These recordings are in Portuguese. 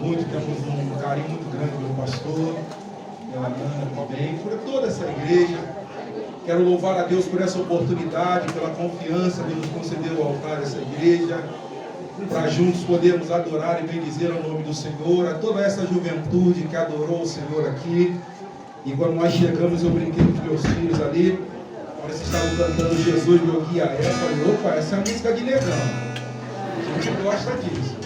muito, temos um carinho muito grande pelo pastor, pela Ana também, por toda essa igreja. Quero louvar a Deus por essa oportunidade, pela confiança que nos concedeu ao altar dessa igreja, para juntos podermos adorar e bendizer o nome do Senhor, a toda essa juventude que adorou o Senhor aqui. E quando nós chegamos, eu brinquei com os meus filhos ali, quando eles estavam cantando Jesus, meu guia é, eu falei, opa, essa é a música de negão. A gente gosta disso.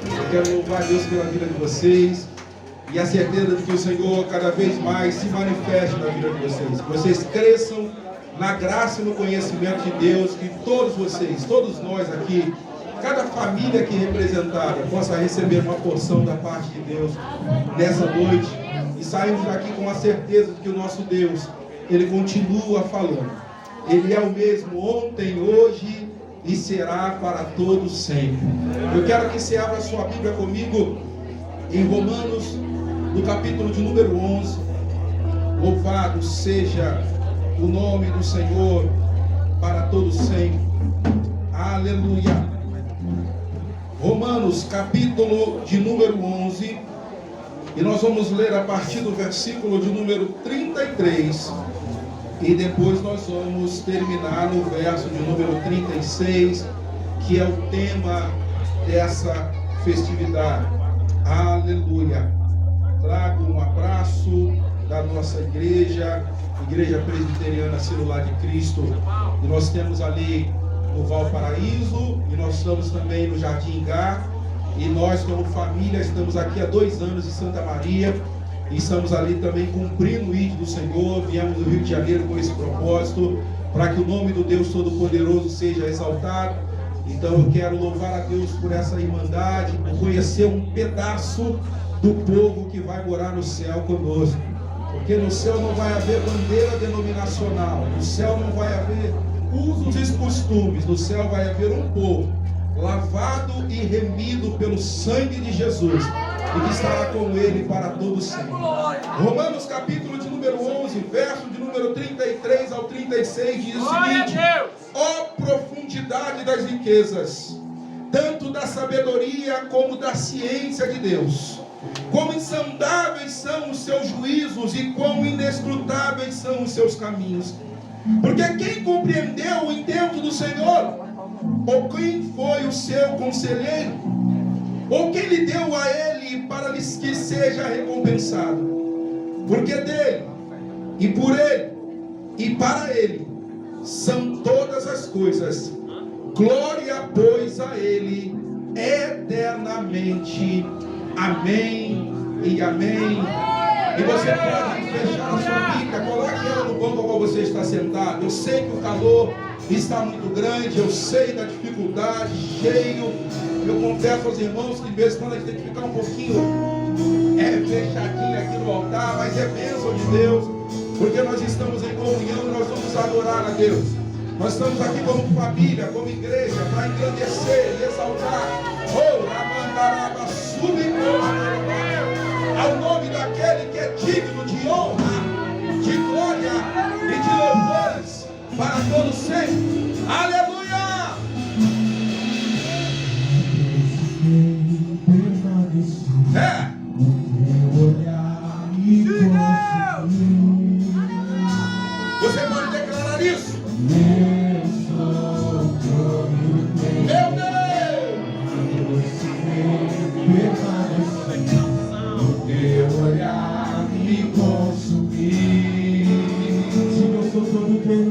Eu quero louvar a Deus pela vida de vocês e a certeza de que o Senhor cada vez mais se manifeste na vida de vocês. Que vocês cresçam na graça e no conhecimento de Deus, que todos vocês, todos nós aqui, cada família aqui representada, possa receber uma porção da parte de Deus nessa noite e sairmos daqui com a certeza de que o nosso Deus, Ele continua falando. Ele é o mesmo ontem, hoje e será para todos sempre. Eu quero que você abra sua Bíblia comigo em Romanos, no capítulo de número 11. Louvado seja o nome do Senhor para todos sempre. Aleluia. Romanos, capítulo de número 11, e nós vamos ler a partir do versículo de número 33, e depois nós vamos terminar no verso de número 36, que é o tema dessa festividade. Aleluia. Trago um abraço da nossa igreja, Igreja Presbiteriana Celular de Cristo, e nós temos ali no Valparaíso, e nós estamos também no Jardim Gá, e nós como família estamos aqui há 2 anos em Santa Maria, e estamos ali também cumprindo o ID do Senhor. Viemos do Rio de Janeiro com esse propósito, para que o nome do Deus Todo-Poderoso seja exaltado. Então eu quero louvar a Deus por essa irmandade, por conhecer um pedaço do povo que vai morar no céu conosco, porque no céu não vai haver bandeira denominacional, no céu não vai haver usos e costumes, no céu vai haver um povo lavado e remido pelo sangue de Jesus e que estará com ele para todo sempre. Romanos capítulo de número 11, verso de número 33 ao 36 diz o seguinte: ó profundidade das riquezas, tanto da sabedoria como da ciência de Deus, quão insondáveis são os seus juízos e quão inescrutáveis são os seus caminhos. Porque quem compreendeu o intento do Senhor? Ou quem foi o seu conselheiro? Ou quem lhe deu a ele para que seja recompensado? Porque dele, e por ele, e para ele, são todas as coisas. Glória, pois, a ele eternamente. Amém e amém. E você pode fechar a sua Bíblia, coloque ela no banco qual você está sentado. Eu sei que o calor está muito grande, eu sei da dificuldade, cheio. Eu confesso aos irmãos que de vez em quando a gente tem que ficar um pouquinho fechadinho aqui no altar, mas é bênção de Deus, porque nós estamos em comunhão e nós vamos adorar a Deus. Nós estamos aqui como família, como igreja, para engrandecer e exaltar ao nome daquele que é digno de honra, de glória e de louvores para todos sempre. Aleluia! Você pode declarar isso? Meu Deus! Teu olhar me consumir. Se eu sou todo teu,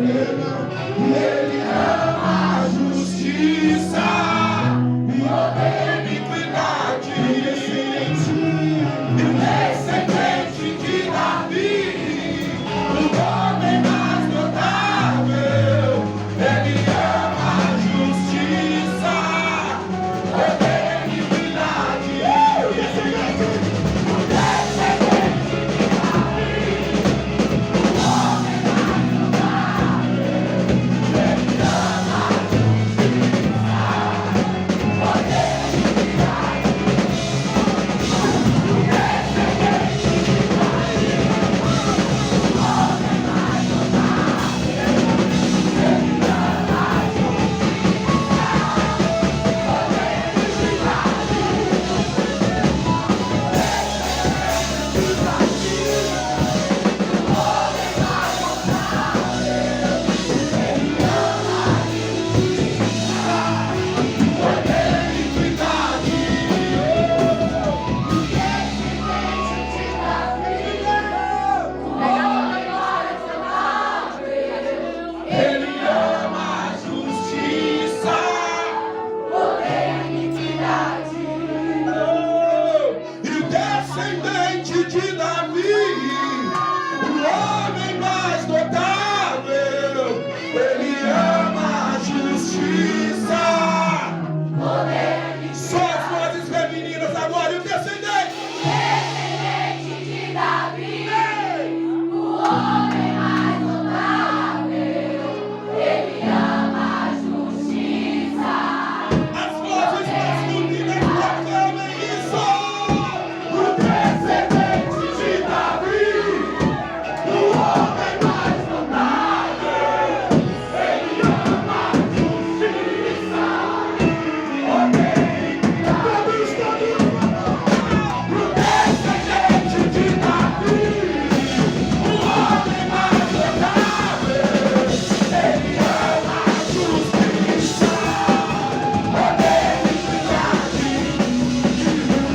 Ele ama a justiça e odeia a iniquidade. E o descendente de Davi, o homem mais notável, ele ama a justiça, odeia a iniquidade. O descendente de Davi, o homem mais notável, ele ama a justiça. Só as vozes femininas agora, e o descendente de Davi, o homem mais notável, ele ama a justiça. As vozes masculinas proclamem isso. O descendente de Davi, o homem mais notável, ele ama a justiça. Todos, o descendente de Davi, o homem mais notável, ele ama a justiça. Odeia a iniquidade, e já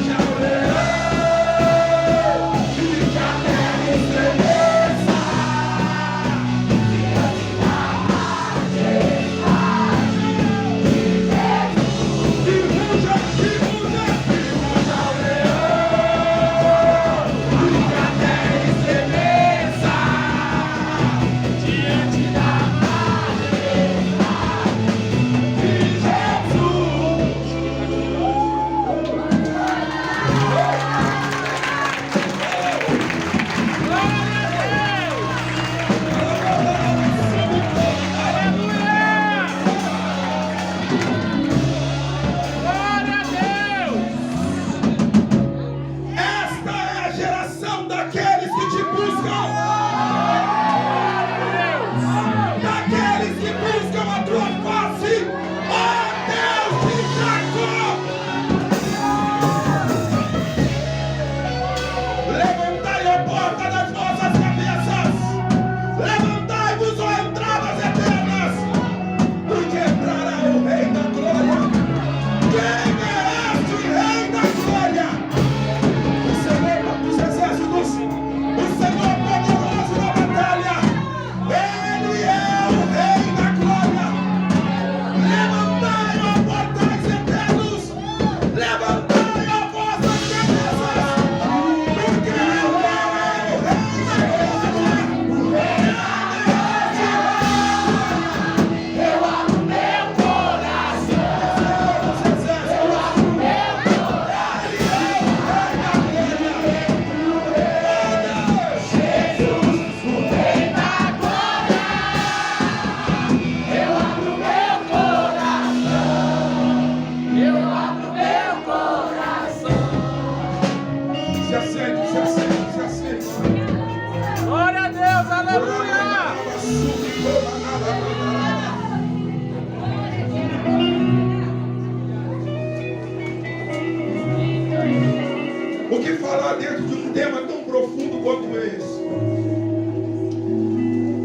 O que falar dentro de um tema tão profundo quanto esse?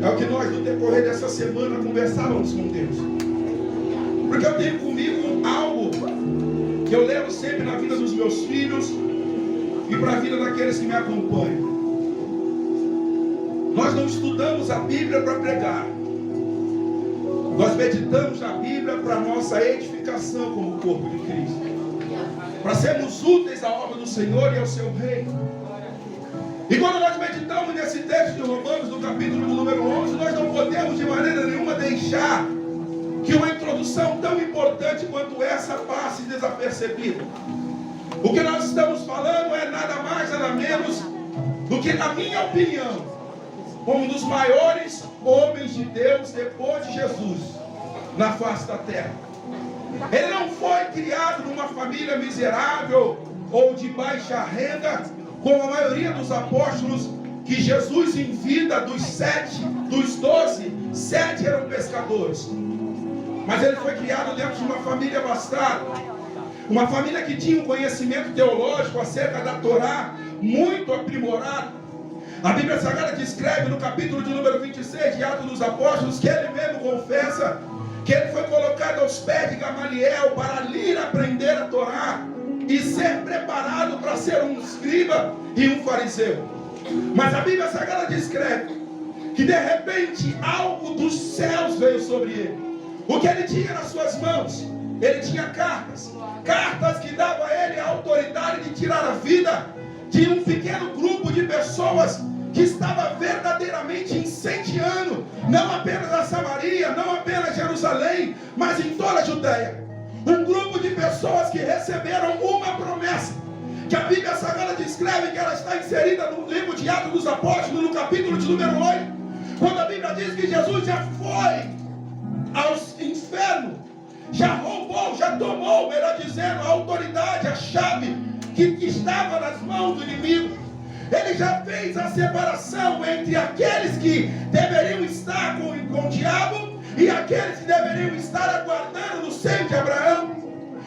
É o que nós no decorrer dessa semana conversávamos com Deus. Porque eu tenho comigo algo que eu levo sempre na vida dos meus filhos e para a vida daqueles que me acompanham. Nós não estudamos a Bíblia para pregar. Nós meditamos na Bíblia para nossa edificação como corpo de Cristo, para sermos úteis à obra do Senhor e ao seu reino. E quando nós meditamos nesse texto de Romanos, no capítulo de número 11, nós não podemos de maneira nenhuma deixar que uma introdução tão importante quanto essa passe desapercebida. O que nós estamos falando é nada mais, nada menos do que, na minha opinião, um dos maiores homens de Deus depois de Jesus na face da terra. Ele não foi criado numa família miserável ou de baixa renda, como a maioria dos apóstolos que Jesus em vida, dos 12, 7 eram pescadores. Mas ele foi criado dentro de uma família abastada, uma família que tinha um conhecimento teológico acerca da Torá muito aprimorado. A Bíblia Sagrada descreve no capítulo de número 26 de Atos dos Apóstolos que ele mesmo confessa que ele foi colocado aos pés de Gamaliel para ali aprender a Torá e ser preparado para ser um escriba e um fariseu. Mas a Bíblia Sagrada descreve que de repente algo dos céus veio sobre ele. O que ele tinha nas suas mãos? Ele tinha cartas que davam a ele a autoridade de tirar a vida de um pequeno grupo de pessoas que estava verdadeiramente incendiando não apenas a Samaria, não apenas Jerusalém, mas em toda a Judéia. Um grupo de pessoas que receberam uma promessa, que a Bíblia Sagrada descreve que ela está inserida no livro de Atos dos Apóstolos, no capítulo de número 8, quando a Bíblia diz que Jesus já foi aos infernos, já roubou, já tomou, melhor dizendo, a autoridade, a chave que estava nas mãos do inimigo. Ele já fez a separação entre aqueles que deveriam estar com o diabo e aqueles que deveriam estar aguardando no seio de Abraão.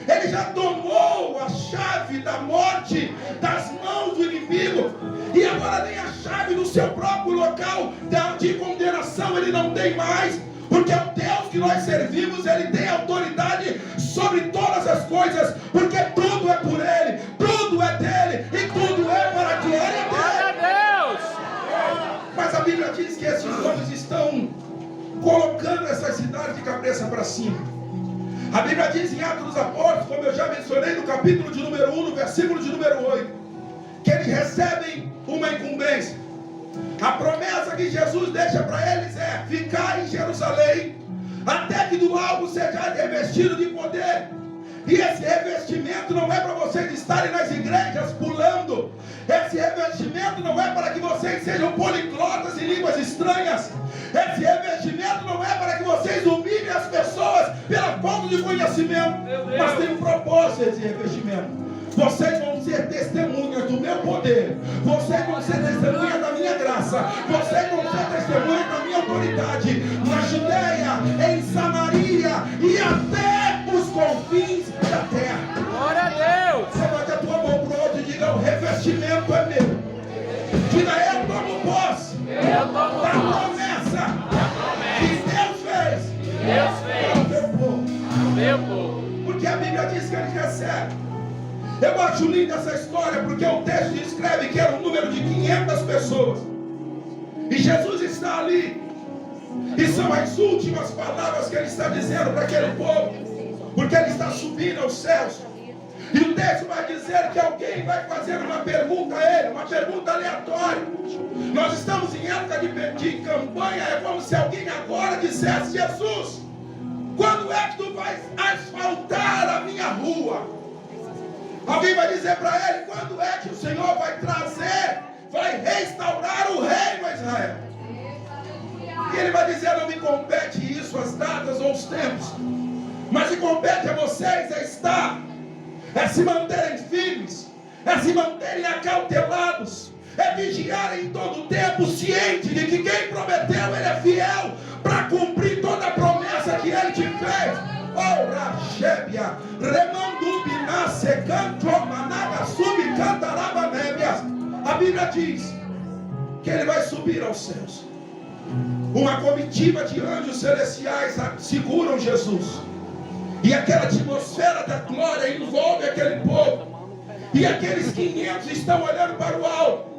Ele já tomou a chave da morte das mãos do inimigo, e agora nem a chave do seu próprio local de condenação ele não tem mais, porque o Deus que nós servimos, ele tem autoridade sobre todas as coisas, porque tudo é por ele, tudo é dele e tudo é para a glória dele. Mas a Bíblia diz que esses homens estão colocando essa cidade de cabeça para cima. A Bíblia diz em Atos dos Apóstolos, como eu já mencionei no capítulo de número 1, no versículo de número 8, que eles recebem uma incumbência. A promessa que Jesus deixa para eles é ficar em Jerusalém até que do alto seja revestido de poder. E esse revestimento não é para vocês estarem nas igrejas pulando. Esse revestimento não é para que vocês sejam poliglotas em línguas estranhas. Esse revestimento não é para que vocês humilhem as pessoas pela falta de conhecimento. Mas tem um propósito esse revestimento. Vocês vão ser testemunhas do meu poder. Vocês vão ser testemunhas da minha graça. Vocês vão ser testemunhas da minha autoridade. Na Judéia, em Samaria e até os confins da terra. Glória a Deus. Você bate a tua mão pro outro e diga: o revestimento é meu. Diga: eu tomo posse da promessa que Deus fez ao meu povo. Porque a Bíblia diz que eles recebem. Eu acho linda essa história, porque o texto descreve que era um número de 500 pessoas. E Jesus está ali. E são as últimas palavras que ele está dizendo para aquele povo, porque ele está subindo aos céus. E o texto vai dizer que alguém vai fazer uma pergunta a ele, uma pergunta aleatória. Nós estamos em época de campanha, é como se alguém agora dissesse: Jesus, quando é que tu vais asfaltar a minha rua? Alguém vai dizer para ele: quando é que o Senhor vai trazer, vai restaurar o reino a Israel? E ele vai dizer: não me compete isso, as datas ou os tempos, mas me compete a vocês é se manterem firmes, é se manterem acautelados, é vigiarem em todo o tempo, ciente de que quem prometeu, ele é fiel para cumprir toda a promessa que ele te fez. Oh, Rachébia, Remandubina, Secanto, Managa, Subcantaraba, Nébias. A Bíblia diz que ele vai subir aos céus. Uma comitiva de anjos celestiais seguram Jesus. E aquela atmosfera da glória envolve aquele povo. E aqueles 500 estão olhando para o alto.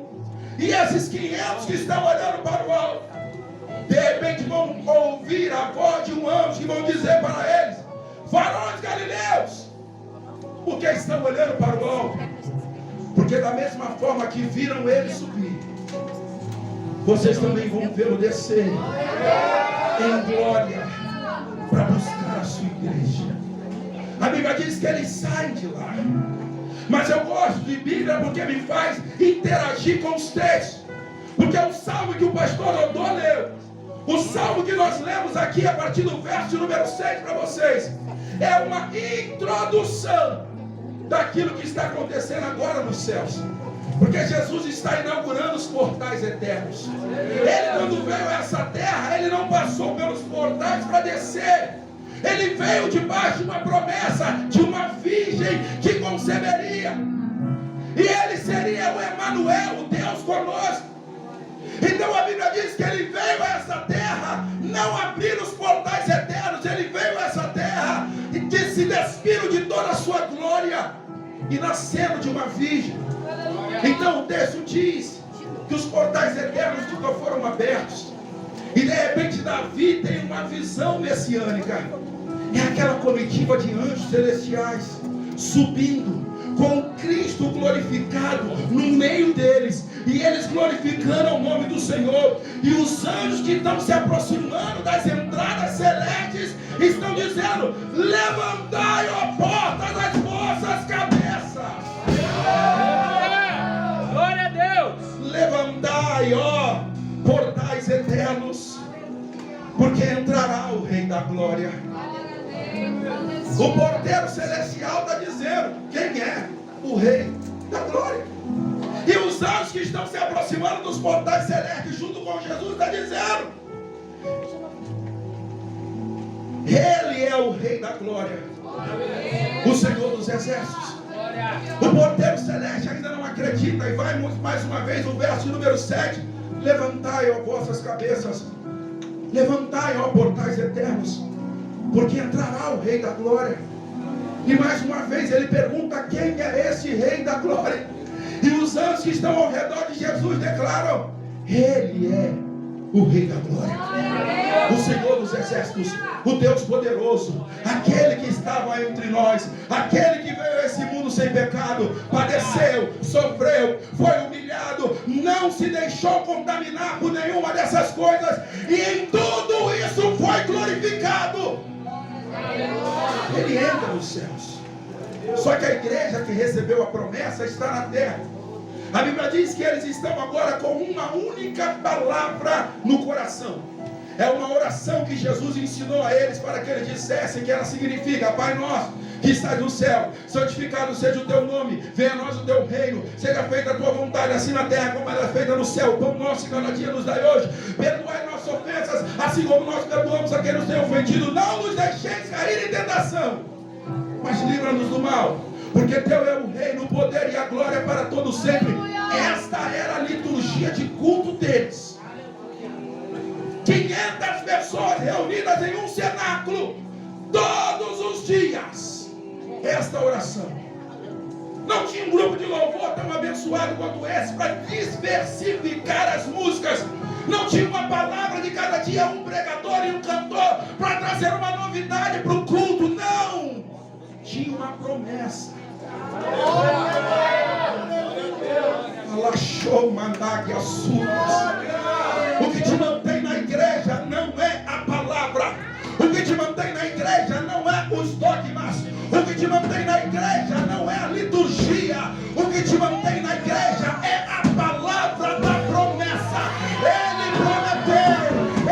E esses 500 que estão olhando para o alto, de repente vão ouvir a voz de um anjo que vão dizer para eles: varões galileus, por que estão olhando para o alto? Porque da mesma forma que viram ele subir, vocês também vão vê-lo descer em glória para buscar a sua igreja. A Bíblia diz que eles saem de lá. Mas eu gosto de Bíblia porque me faz interagir com os textos. Porque o salmo que o pastor Rodô leu, o salmo que nós lemos aqui a partir do verso número 6 para vocês, é uma introdução daquilo que está acontecendo agora nos céus. Porque Jesus está inaugurando os portais eternos. Ele, quando veio a essa terra, ele não passou pelos portais para descer. Ele veio debaixo de uma promessa de uma virgem que conceberia. E ele seria o Emanuel, o Deus conosco. Então a Bíblia diz que ele veio a essa terra não abrir os portais eternos. Ele veio a essa terra e que se despiram de toda a sua glória e nascendo de uma virgem. Então o texto diz que os portais eternos nunca foram abertos. E de repente Davi tem uma visão messiânica. É aquela comitiva de anjos celestiais subindo com Cristo glorificado no meio deles, e eles glorificando o nome do Senhor. E os anjos que estão se aproximando das entradas celestes estão dizendo: levantai, ó portas, as vossas cabeças. Glória a Deus. Levantai, ó portais eternos, porque entrará o Rei da Glória. O porteiro celestial está dizendo quem é o Rei da Glória. E os anjos que estão se aproximando dos portais celestes junto com Jesus está dizendo: Ele é o Rei da Glória, o Senhor dos Exércitos. O porteiro celeste ainda não acredita e vai mais uma vez no verso número 7: levantai, ó vossas cabeças, levantai, ó portais eternos, porque entrará o Rei da Glória. E mais uma vez ele pergunta: quem é esse Rei da Glória? E os anjos que estão ao redor de Jesus declaram: Ele é o Rei da Glória, o Senhor dos Exércitos, o Deus poderoso, aquele que estava entre nós, aquele que veio a esse mundo sem pecado, padeceu, sofreu, foi humilhado, não se deixou contaminar por nenhuma dessas coisas, e em tudo isso foi glorificado. Ele entra nos céus. Só que a igreja que recebeu a promessa está na terra. A Bíblia diz que eles estão agora com uma única palavra no coração. É uma oração que Jesus ensinou a eles para que eles dissessem, que ela significa: Pai nosso que estás no céu, santificado seja o teu nome, venha a nós o teu reino, seja feita a tua vontade, assim na terra como ela é feita no céu. O pão nosso cada dia nos dai hoje, perdoai nossas ofensas, assim como nós perdoamos a quem nos tem ofendido. Não nos deixeis cair em tentação, mas livra-nos do mal, porque teu é o reino, o poder e a glória para todos sempre. Esta era a liturgia de culto deles. 500 pessoas reunidas em um cenáculo, todos os dias, esta oração. Não tinha um grupo de louvor tão abençoado quanto esse para diversificar as músicas. Não tinha uma palavra de cada dia, um pregador e um cantor para trazer uma novidade para o culto. Não! Tinha uma promessa. O que te mantém na igreja não é a palavra. O que te mantém na igreja não é os dogmas. O que te mantém na igreja não é a liturgia. O que te mantém na igreja é a palavra da promessa. Ele prometeu,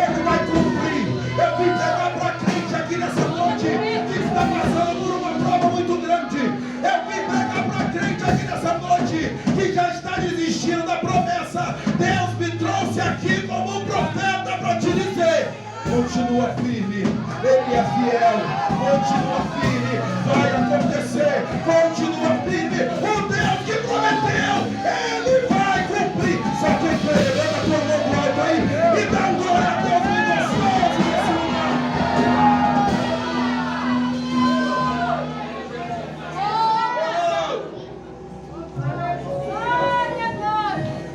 ele vai cumprir. Eu vim pegar para crente aqui nessa noite que está passando por uma prova muito grande. Eu vim pegar para crente aqui nessa noite que já está desistindo da promessa. Deus me trouxe aqui como um profeta para te dizer: continua firme, Ele é fiel, continua firme, vai acontecer, continua firme, o Deus que prometeu, Ele vai cumprir. Só quem crê, levanta a tua mão pro alto aí e dá um glória a Deus bem gostoso nesse lugar.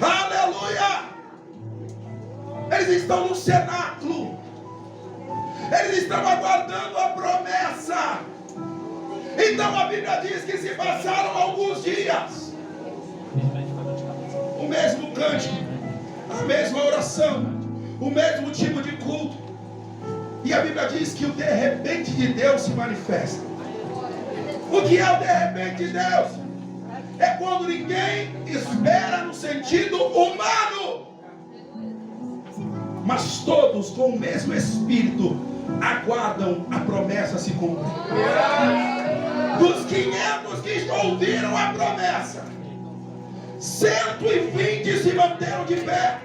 Aleluia! Eles estão no cenáculo. Eles estão aguardando a promessa. Então a Bíblia diz que se passaram alguns dias, o mesmo cântico, a mesma oração, o mesmo tipo de culto, e a Bíblia diz que o de repente de Deus se manifesta. O que é o de repente de Deus? É quando ninguém espera no sentido humano, mas todos com o mesmo espírito aguardam a promessa se cumprir. Dos 500 que ouviram a promessa, 120 se manteram de pé.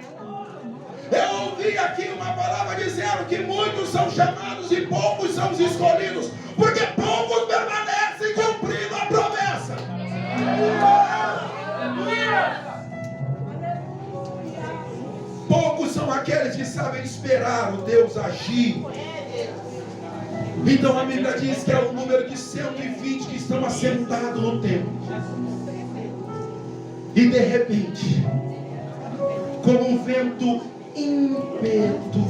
Eu ouvi aqui uma palavra dizendo que muitos são chamados e poucos são os escolhidos, porque poucos permanecem cumprindo a promessa. Poucos são aqueles que sabem esperar o Deus agir. Então a Bíblia diz que é o número de 120 que estão assentados no templo. E de repente, como um vento impetuoso,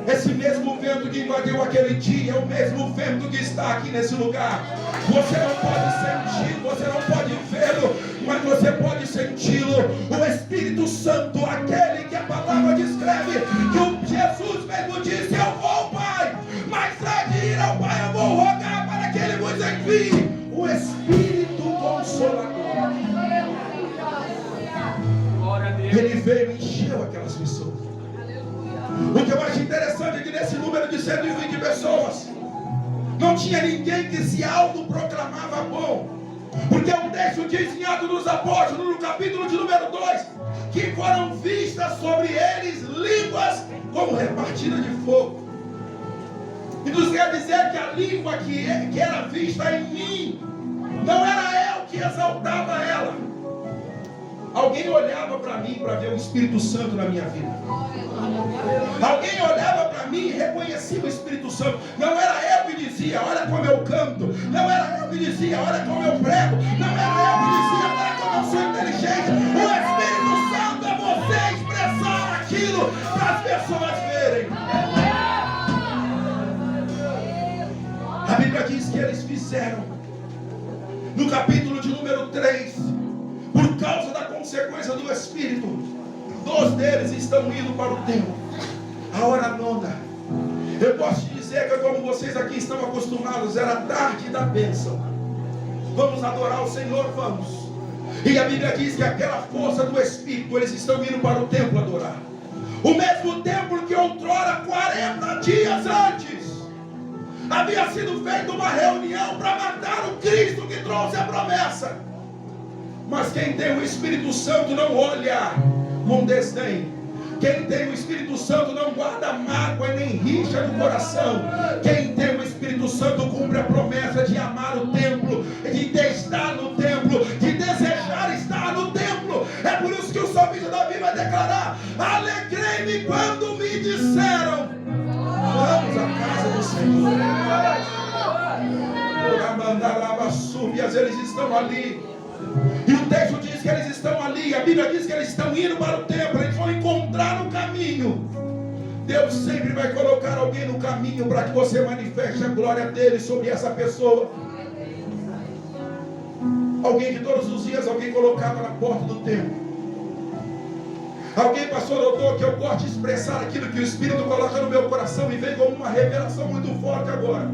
esse mesmo vento que invadiu aquele dia é o mesmo vento que está aqui nesse lugar. Você não pode sentir, você não pode vê-lo, mas você pode senti-lo. O Espírito Santo, aquele que a palavra descreve, que o Jesus mesmo disse: eu vou, Pai, mas antes de ir ao Pai eu vou rogar para que Ele vos envie o Espírito Consolador. Ele veio e encheu aquelas pessoas. O que eu acho interessante é que nesse número de 120 pessoas não tinha ninguém que se autoproclamava bom, porque o texto diz em Atos dos Apóstolos, no capítulo de número 2, que foram vistas sobre eles línguas como repartidas de fogo. E nos quer dizer que a língua que era vista em mim não era eu que exaltava ela. Alguém olhava para mim para ver o Espírito Santo na minha vida. Alguém olhava para mim e reconhecia o Espírito Santo. Não era eu que dizia: olha como eu canto. Não era eu que dizia: olha como eu prego. Não era eu que dizia: olha como eu sou inteligente. O Espírito Santo é você expressar aquilo para as pessoas verem. A Bíblia diz que eles fizeram. No capítulo de número 3, por causa da consequência do Espírito, 2 deles estão indo para o templo. A hora nona. Eu posso te dizer que, como vocês aqui estão acostumados, era a tarde da bênção. Vamos adorar o Senhor, vamos. E a Bíblia diz que aquela força do Espírito, eles estão indo para o templo adorar. O mesmo templo que outrora, 40 dias antes, havia sido feita uma reunião para matar o Cristo que trouxe a promessa. Mas quem tem o Espírito Santo não olha com desdém. Quem tem o Espírito Santo não guarda mágoa e nem rixa no coração. Quem tem o Espírito Santo cumpre a promessa de amar o templo, de estar no templo, de desejar estar no templo. É por isso que o salmista Davi vai declarar: alegrei-me quando me disseram: vamos à casa do Senhor. Eles estão ali. E o texto diz que eles estão ali. A Bíblia diz que eles estão indo para o templo. Eles vão encontrar no caminho. Deus sempre vai colocar alguém no caminho para que você manifeste a glória dele sobre essa pessoa. Alguém que todos os dias alguém colocava na porta do templo. Alguém, pastor doutor, que eu gosto de expressar aquilo que o Espírito coloca no meu coração e vem como uma revelação muito forte agora.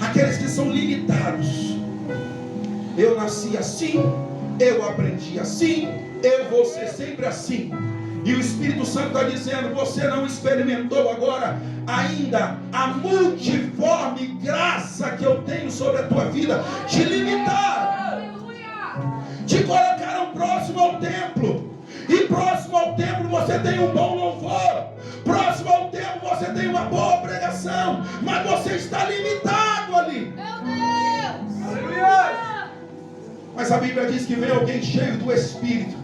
Aqueles que são limitados. Eu nasci assim, eu aprendi assim, eu vou ser sempre assim. E o Espírito Santo está dizendo: você não experimentou agora ainda a multiforme graça que eu tenho sobre a tua vida. Te limitaram, te colocaram próximo ao templo. E próximo ao templo você tem um bom louvor, próximo ao templo você tem uma boa pregação, mas você está limitado ali. Meu Deus! Aleluia! Mas a Bíblia diz que vem alguém cheio do Espírito,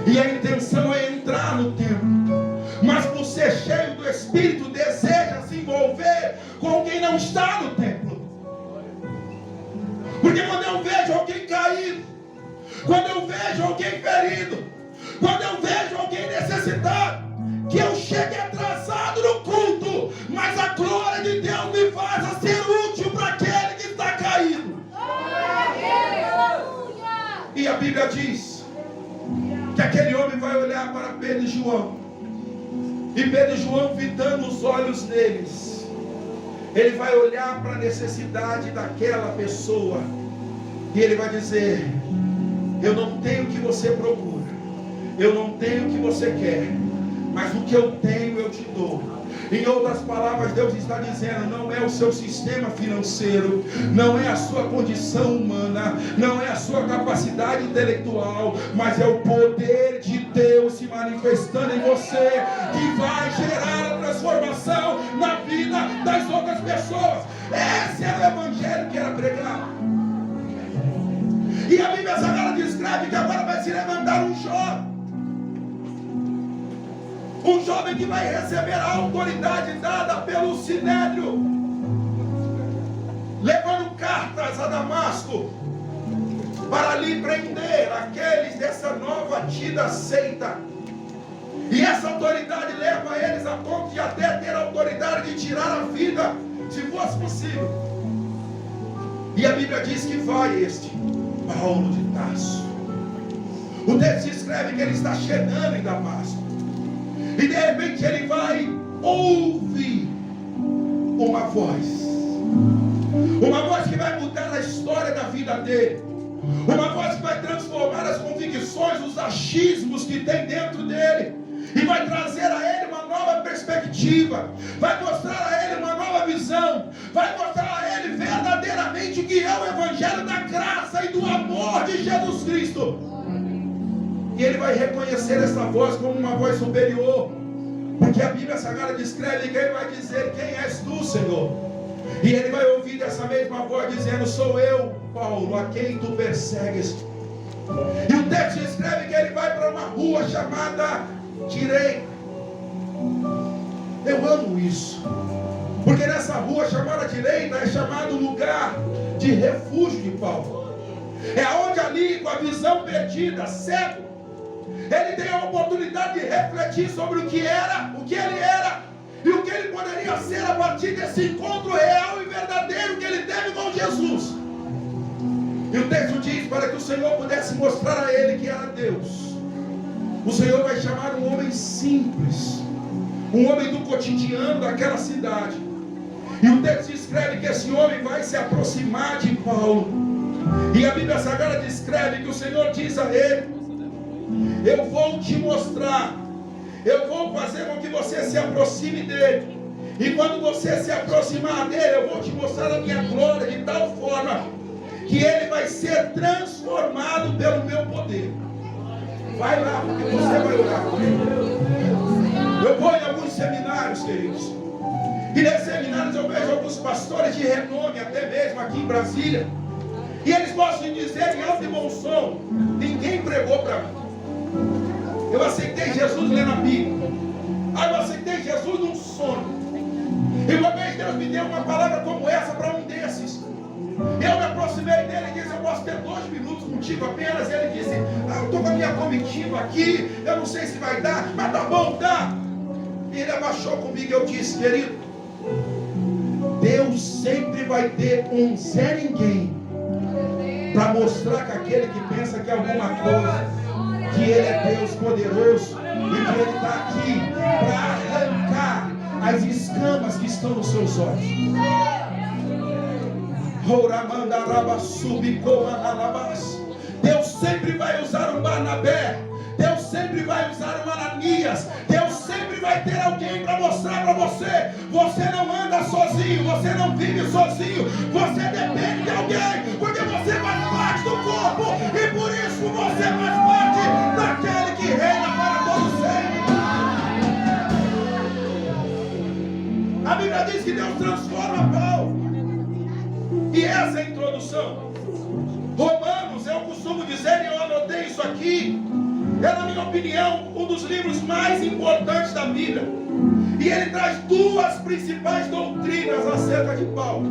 e a intenção é entrar no templo. Mas por ser cheio do Espírito, deseja se envolver com quem não está no templo. Porque quando eu vejo alguém caído, quando eu vejo alguém ferido, Bíblia diz que aquele homem vai olhar para Pedro e João, e Pedro e João, fitando os olhos neles, ele vai olhar para a necessidade daquela pessoa, e ele vai dizer: eu não tenho o que você procura, eu não tenho o que você quer, mas o que eu tenho eu te dou. Em outras palavras, Deus está dizendo: não é o seu sistema financeiro, não é a sua condição humana, não é a sua capacidade intelectual, mas é o poder de Deus se manifestando em você, que vai gerar a transformação na vida das outras pessoas. Esse é o evangelho que era pregado. E a Bíblia Sagrada descreve que agora vai se levantar um jovem que vai receber a autoridade dada pelo Sinédrio, levando cartas a Damasco para ali prender aqueles dessa nova tida seita. E essa autoridade leva eles a ponto de até ter a autoridade de tirar a vida, se fosse possível. E a Bíblia diz que vai este Paulo de Tarso. O texto escreve que ele está chegando em Damasco. E de repente ele vai ouvir uma voz que vai mudar a história da vida dele, uma voz que vai transformar as convicções, os achismos que tem dentro dele, e vai trazer a ele uma nova perspectiva, vai mostrar a ele uma nova visão, vai mostrar a ele verdadeiramente o que é o evangelho da graça e do amor de Jesus Cristo. E ele vai reconhecer essa voz como uma voz superior, porque a Bíblia Sagrada descreve que ele vai dizer: quem és tu, Senhor? E ele vai ouvir dessa mesma voz dizendo: sou eu, Paulo, a quem tu persegues. E o texto escreve que ele vai para uma rua chamada Direita. Eu amo isso, porque nessa rua chamada Direita é chamado lugar de refúgio de Paulo. É onde ali, com a visão perdida, cego, ele tem a oportunidade de refletir sobre o que era, o que ele era e o que ele poderia ser a partir desse encontro real e verdadeiro que ele teve com Jesus. E o texto diz: para que o Senhor pudesse mostrar a ele que era Deus, o Senhor vai chamar um homem simples, um homem do cotidiano daquela cidade. E o texto escreve que esse homem vai se aproximar de Paulo. E a Bíblia Sagrada descreve que o Senhor diz a ele: eu vou te mostrar, eu vou fazer com que você se aproxime dele, e quando você se aproximar dele, eu vou te mostrar a minha glória de tal forma que ele vai ser transformado pelo meu poder. Vai lá, porque você vai orar com ele. Eu vou em alguns seminários, queridos, e nesses seminários eu vejo alguns pastores de renome, até mesmo aqui em Brasília, e eles gostam de dizer em alto e bom som: ninguém pregou para mim. Eu aceitei Jesus lendo a Bíblia. Eu aceitei Jesus num sonho. E uma vez Deus me deu uma palavra como essa para um desses. Eu me aproximei dele e disse: eu posso ter 2 minutos contigo apenas. Ele disse: eu estou com a minha comitiva aqui, eu não sei se vai dar, mas tá bom, dá. E ele abaixou comigo e eu disse: querido, Deus sempre vai ter um Zé Ninguém para mostrar que aquele que pensa que é alguma coisa, que ele é Deus poderoso e que ele está aqui para arrancar as escamas que estão nos seus olhos. Deus sempre vai usar um Barnabé, Deus sempre vai usar um Ananias, Deus sempre vai ter alguém para mostrar para você: você não anda sozinho, você não vive sozinho, você depende de alguém, porque você faz parte do corpo, e por isso você faz parte daquele que reina para todo sempre. A Bíblia diz que Deus transforma Paulo. E essa é a introdução. Romanos, eu costumo dizer, e eu anotei isso aqui, é, na minha opinião, um dos livros mais importantes da Bíblia. E ele traz 2 principais doutrinas acerca de Paulo.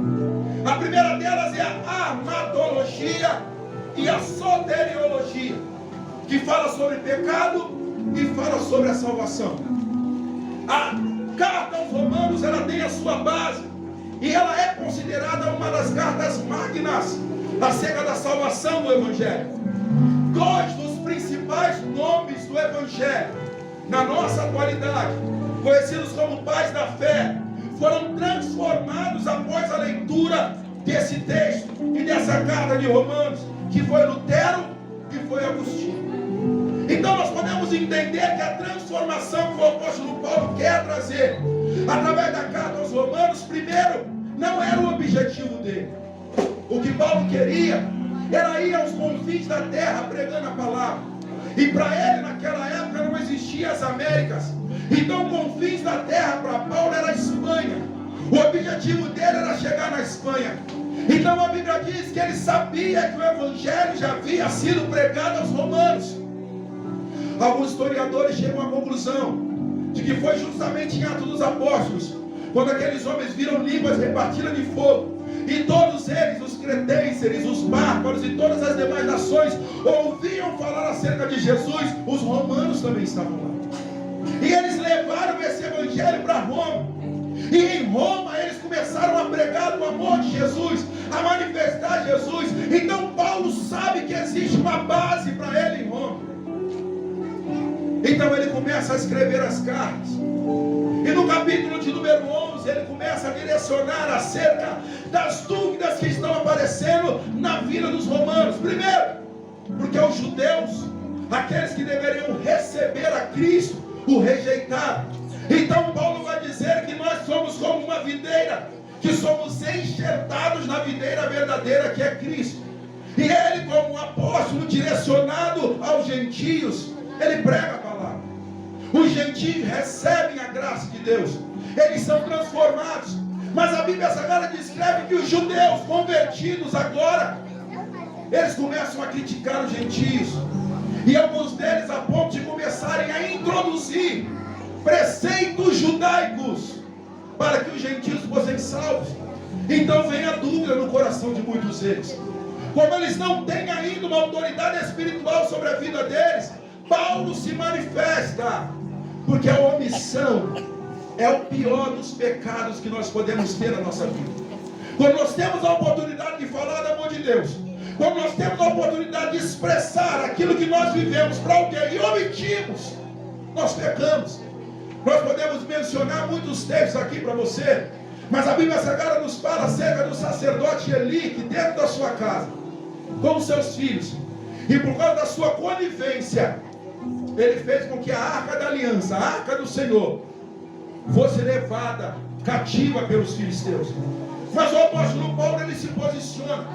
A primeira delas é a amatologia e a soteriologia, que fala sobre pecado e fala sobre a salvação. A carta aos Romanos, ela tem a sua base, e ela é considerada uma das cartas magnas acerca da salvação do Evangelho. dois dos principais nomes do Evangelho, na nossa atualidade, conhecidos como pais da fé, foram transformados após a leitura desse texto e dessa carta de Romanos, que foi Lutero e foi Agostinho. Então nós podemos entender que a transformação que o apóstolo Paulo quer trazer através da carta aos Romanos, primeiro, não era o objetivo dele. O que Paulo queria era ir aos confins da terra pregando a palavra. E para ele, naquela época, não existiam as Américas. Então, confins da terra para Paulo era a Espanha. O objetivo dele era chegar na Espanha. Então a Bíblia diz que ele sabia que o Evangelho já havia sido pregado aos romanos. Alguns historiadores chegam à conclusão de que foi justamente em Atos dos Apóstolos, quando aqueles homens viram línguas repartidas de fogo, e todos eles, os cretenses, os bárbaros e todas as demais nações, ouviam falar acerca de Jesus. Os romanos também estavam lá, e eles levaram esse Evangelho para Roma. E em Roma eles começaram a pregar o amor de Jesus, a manifestar Jesus. Então Paulo sabe que existe uma base para ele em Roma. Então ele começa a escrever as cartas. E no capítulo de número 11 ele começa a direcionar acerca das dúvidas que estão aparecendo na vida dos romanos. Primeiro, porque os judeus, aqueles que deveriam receber a Cristo, o rejeitaram. Então Paulo vai dizer que nós somos como uma videira, que somos enxertados na videira verdadeira que é Cristo. E ele, como um apóstolo direcionado aos gentios, ele prega a palavra. Os gentios recebem a graça de Deus, eles são transformados. Mas a Bíblia Sagrada descreve que os judeus convertidos agora, eles começam a criticar os gentios, e alguns deles a ponto de começarem a introduzir preceitos judaicos para que os gentios fossem salvos. Então vem a dúvida no coração de muitos deles. Como eles não têm ainda uma autoridade espiritual sobre a vida deles, Paulo se manifesta, porque a omissão é o pior dos pecados que nós podemos ter na nossa vida. Quando nós temos a oportunidade de falar do amor de Deus, quando nós temos a oportunidade de expressar aquilo que nós vivemos para alguém e omitimos, nós pecamos. Nós podemos mencionar muitos textos aqui para você, mas a Bíblia Sagrada nos fala acerca do sacerdote Eli, que dentro da sua casa, com os seus filhos, e por causa da sua conivência, ele fez com que a arca da aliança, a arca do Senhor, fosse levada cativa pelos filisteus. Mas o apóstolo Paulo, ele se posiciona,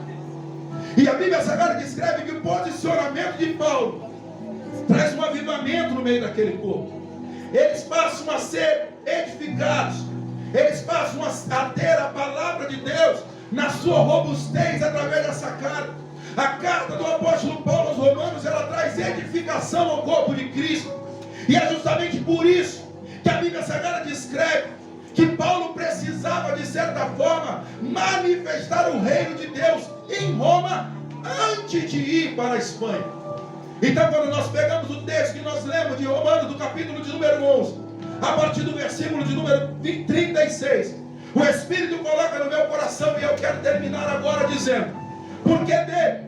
e a Bíblia Sagrada descreve que o posicionamento de Paulo traz um avivamento no meio daquele povo. Eles passam a ser edificados, eles passam a ter a palavra de Deus na sua robustez através dessa carta. A carta do apóstolo Paulo aos Romanos, ela traz edificação ao corpo de Cristo. E é justamente por isso que a Bíblia Sagrada descreve que Paulo precisava, de certa forma, manifestar o reino de Deus em Roma antes de ir para a Espanha. Então, quando nós pegamos o texto que nós lemos de Romanos, do capítulo de número 11, a partir do versículo de número 36, o Espírito coloca no meu coração, e eu quero terminar agora dizendo: por que dele?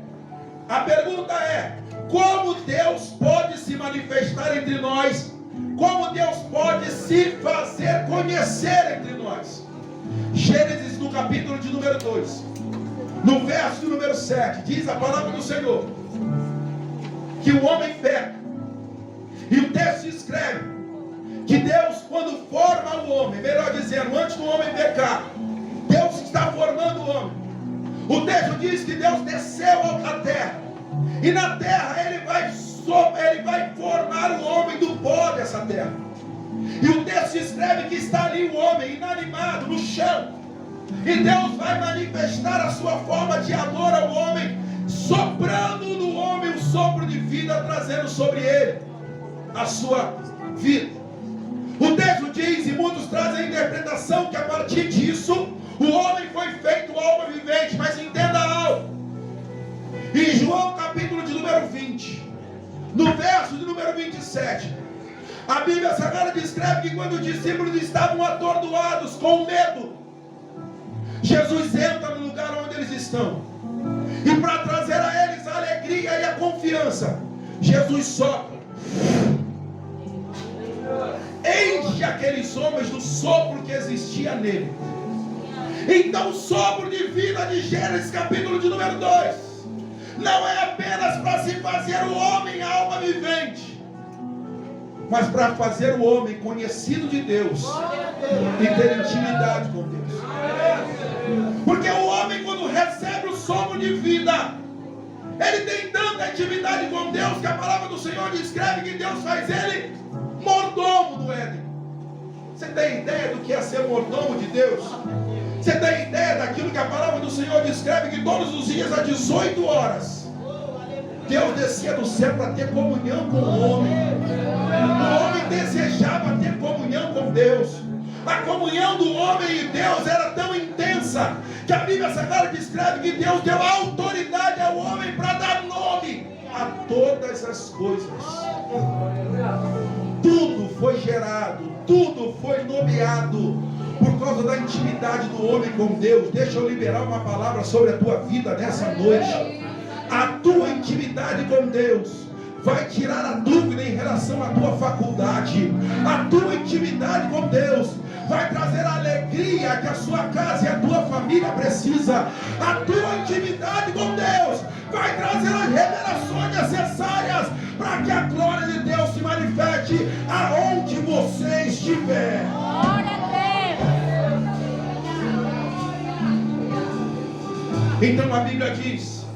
A pergunta é: como Deus pode se manifestar entre nós? Como Deus pode se fazer conhecer entre nós? Gênesis, no capítulo de número 2, no verso de número 7, diz a palavra do Senhor que o homem peca. E o texto escreve que Deus, quando forma o homem, melhor dizendo, antes do homem pecar, Deus está formando o homem. O texto diz que Deus desceu à terra, e na terra ele vai formar o homem do pó dessa terra. E o texto escreve que está ali o homem inanimado no chão, e Deus vai manifestar a sua forma de amor ao homem, soprando no homem o sopro de vida, trazendo sobre ele a sua vida. O texto diz, e muitos trazem a interpretação, que a partir disso o homem foi feito alma vivente. Mas entenda algo: em João capítulo de número 20, no verso de número 27, a Bíblia Sagrada descreve que quando os discípulos estavam atordoados com medo, Jesus entra no lugar onde eles estão, e para trazer a eles a alegria alegria e a confiança, Jesus sopra. Enche aqueles homens do sopro que existia nele. Então o sopro de vida de Gênesis capítulo de número 2 não é apenas para se fazer o homem alma vivente, mas para fazer o homem conhecido de Deus e ter intimidade com Deus. Porque o homem, quando recebe o sopro de vida, ele tem tanta intimidade com Deus que a palavra do Senhor descreve que Deus faz ele mordomo do Éden. Você tem ideia do que é ser mordomo de Deus? Você tem ideia daquilo que a palavra do Senhor descreve, que todos os dias às 18 horas Deus descia do céu para ter comunhão com o homem. O homem desejava ter comunhão com Deus. A comunhão do homem e Deus era tão intensa que a Bíblia Sagrada descreve que Deus deu autoridade ao homem para dar nome a todas as coisas. Tudo foi gerado, tudo foi nomeado por causa da intimidade do homem com Deus. Deixa eu liberar uma palavra sobre a tua vida nessa noite. A tua intimidade com Deus vai tirar a dúvida em relação à tua faculdade. A tua intimidade com Deus vai trazer a alegria que a sua casa e a tua família precisa. A tua intimidade com Deus vai trazer as revelações necessárias para que a glória de Deus se manifeste aonde você estiver. Glória a Deus. Então a Bíblia diz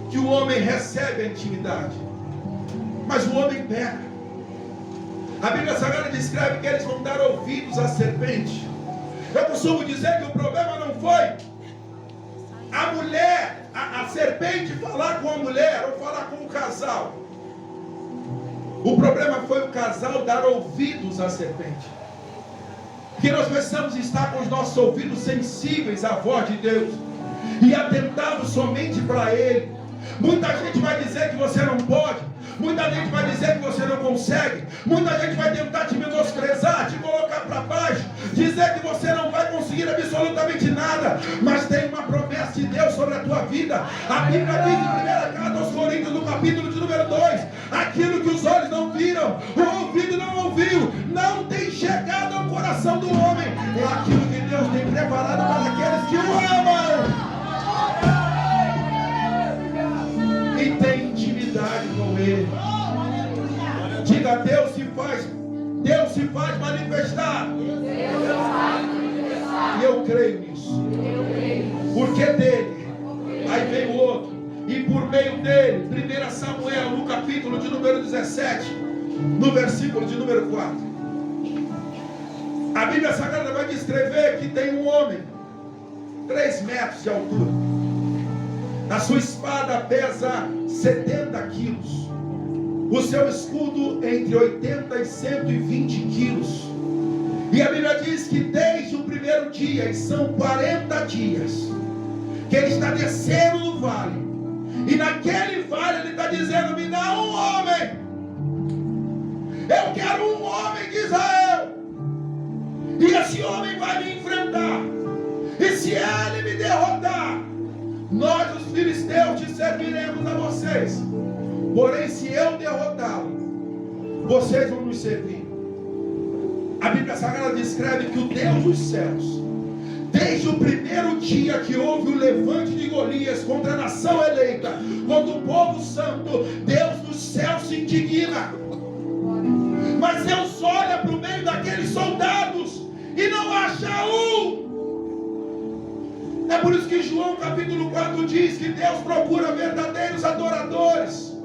que o homem recebe a intimidade, mas o homem peca. A Bíblia Sagrada descreve que eles vão dar ouvidos à serpente. Eu costumo dizer que o problema não foi a mulher, a serpente falar com a mulher ou falar com o casal. O problema foi o casal dar ouvidos à serpente. Que nós precisamos estar com os nossos ouvidos sensíveis à voz de Deus e atentarmos somente para Ele. Muita gente vai dizer que você não pode, muita gente vai dizer que você não consegue, muita gente vai tentar te menosprezar, te colocar para baixo, dizer que você não vai conseguir absolutamente nada, mas tem uma promessa de Deus sobre a tua vida. A Bíblia diz em 1 Carta aos Coríntios, no capítulo de número 2, aquilo que os olhos não viram, o ouvido não ouviu, não tem chegado ao coração do homem, é aquilo que Deus tem preparado para aqueles que o amam e tem intimidade com Ele. Diga: Deus se faz manifestar. E eu creio nisso. Porque dele, aí vem o outro, e por meio dele, 1 Samuel, no capítulo de número 17, no versículo de número 4, a Bíblia Sagrada vai descrever que tem um homem 3 metros de altura. A sua espada pesa 70 quilos. O seu escudo entre 80 e 120 quilos. E a Bíblia diz que desde o primeiro dia, e são 40 dias, que ele está descendo no vale. E naquele vale ele está dizendo: me dá um homem. Eu quero um homem de Israel. E esse homem vai me enfrentar. E se ele me derrotar, nós os filisteus te serviremos a vocês. Porém, se eu derrotá-lo, vocês vão nos servir. A Bíblia Sagrada descreve que o Deus dos céus, desde o primeiro dia que houve o levante de Golias contra a nação eleita, contra o povo santo, Deus dos céus se indigna. Mas Deus olha para o meio daqueles soldados e não acha um. É por isso que João capítulo 4 diz que Deus procura verdadeiros adoradores.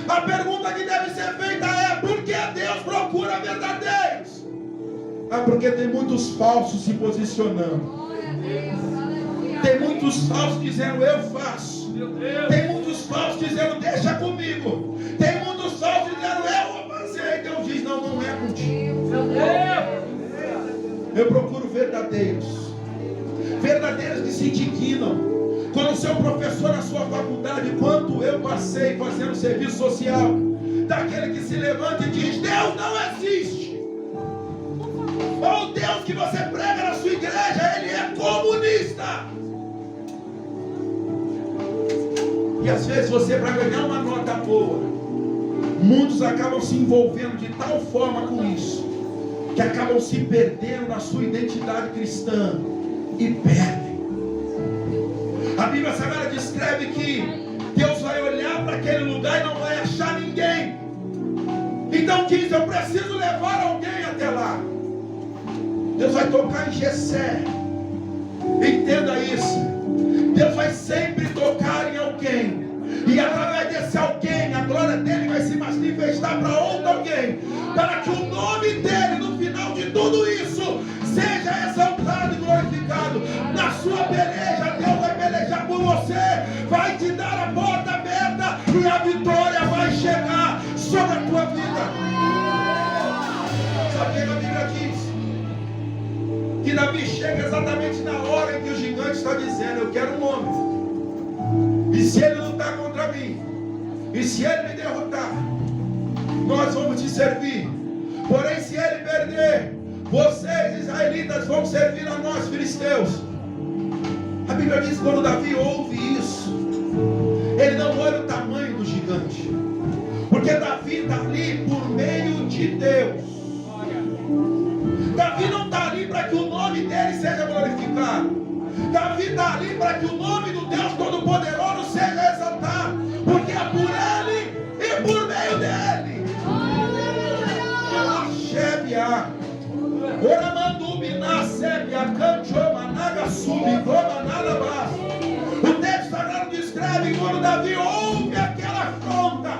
A pergunta que deve ser feita é: por que Deus procura verdadeiros? Porque tem muitos falsos se posicionando. Tem muitos falsos dizendo: eu faço. Tem muitos falsos dizendo: deixa comigo. Tem muitos falsos dizendo: eu vou fazer. E Deus diz: não, não é contigo. Eu procuro verdadeiros. Verdadeiros que se indignam. Quando o seu professor na sua faculdade, quanto eu passei fazendo serviço social, daquele que se levanta e diz: Deus não existe. Ou o Deus que você prega na sua igreja, ele é comunista. E às vezes você, para ganhar uma nota boa, muitos acabam se envolvendo de tal forma com isso, que acabam se perdendo na sua identidade cristã e perdem. A Bíblia Sagrada descreve que Deus vai olhar para aquele lugar e não vai achar ninguém. Então diz: eu preciso levar alguém até lá. Deus vai tocar em Jessé. Entenda isso. Deus vai sempre tocar em alguém. E através desse alguém, a glória dele vai se manifestar para outro alguém. Para que o nome dele, no final de tudo isso, seja exaltado e glorificado. Na sua peleja, Deus vai pelejar por você. Vai te dar a porta aberta. E a vitória vai chegar sobre a tua vida. Sabe o que a Bíblia diz? Que Davi chega exatamente na hora em que o gigante está dizendo: eu quero um homem. E se ele lutar contra mim, e se ele me derrotar, nós vamos te servir. Porém, se ele perder, vocês, israelitas, vão servir a nós, filisteus. A Bíblia diz que quando Davi ouve isso, ele não olha o tamanho do gigante, porque Davi está ali por meio de Deus. Davi não está ali para que o nome dele seja glorificado. Davi está ali para que o nome do Deus Todo-Poderoso seja exaltado, porque é por ele e por meio dele. Shebia, Oramandubiná, Sebia, Canchomanaga, Subigomanalabá. O texto sagrado descreve que quando Davi ouve aquela afronta,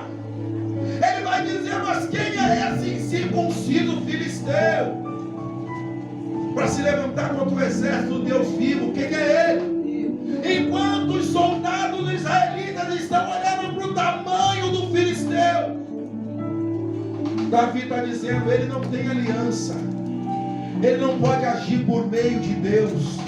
ele vai dizer: mas quem é esse incircunciso filisteu para se levantar contra o exército do Deus vivo? Quem é ele? Enquanto os soldados israelitas estão olhando para o tamanho do filisteu, Davi está dizendo: ele não tem aliança, ele não pode agir por meio de Deus,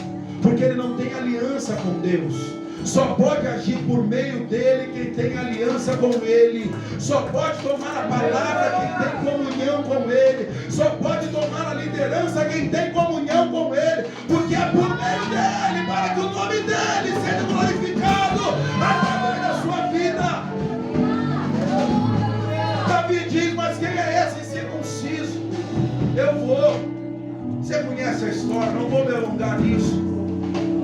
porque ele não tem aliança com Deus. Só pode agir por meio dele quem tem aliança com ele. Só pode tomar a palavra quem tem comunhão com ele. Só pode tomar a liderança quem tem comunhão com ele. Porque é por meio dele, para que o nome dele seja glorificado através da sua vida. Davi diz: mas quem é esse incircunciso? Eu vou. Você conhece a história, não vou me alongar nisso.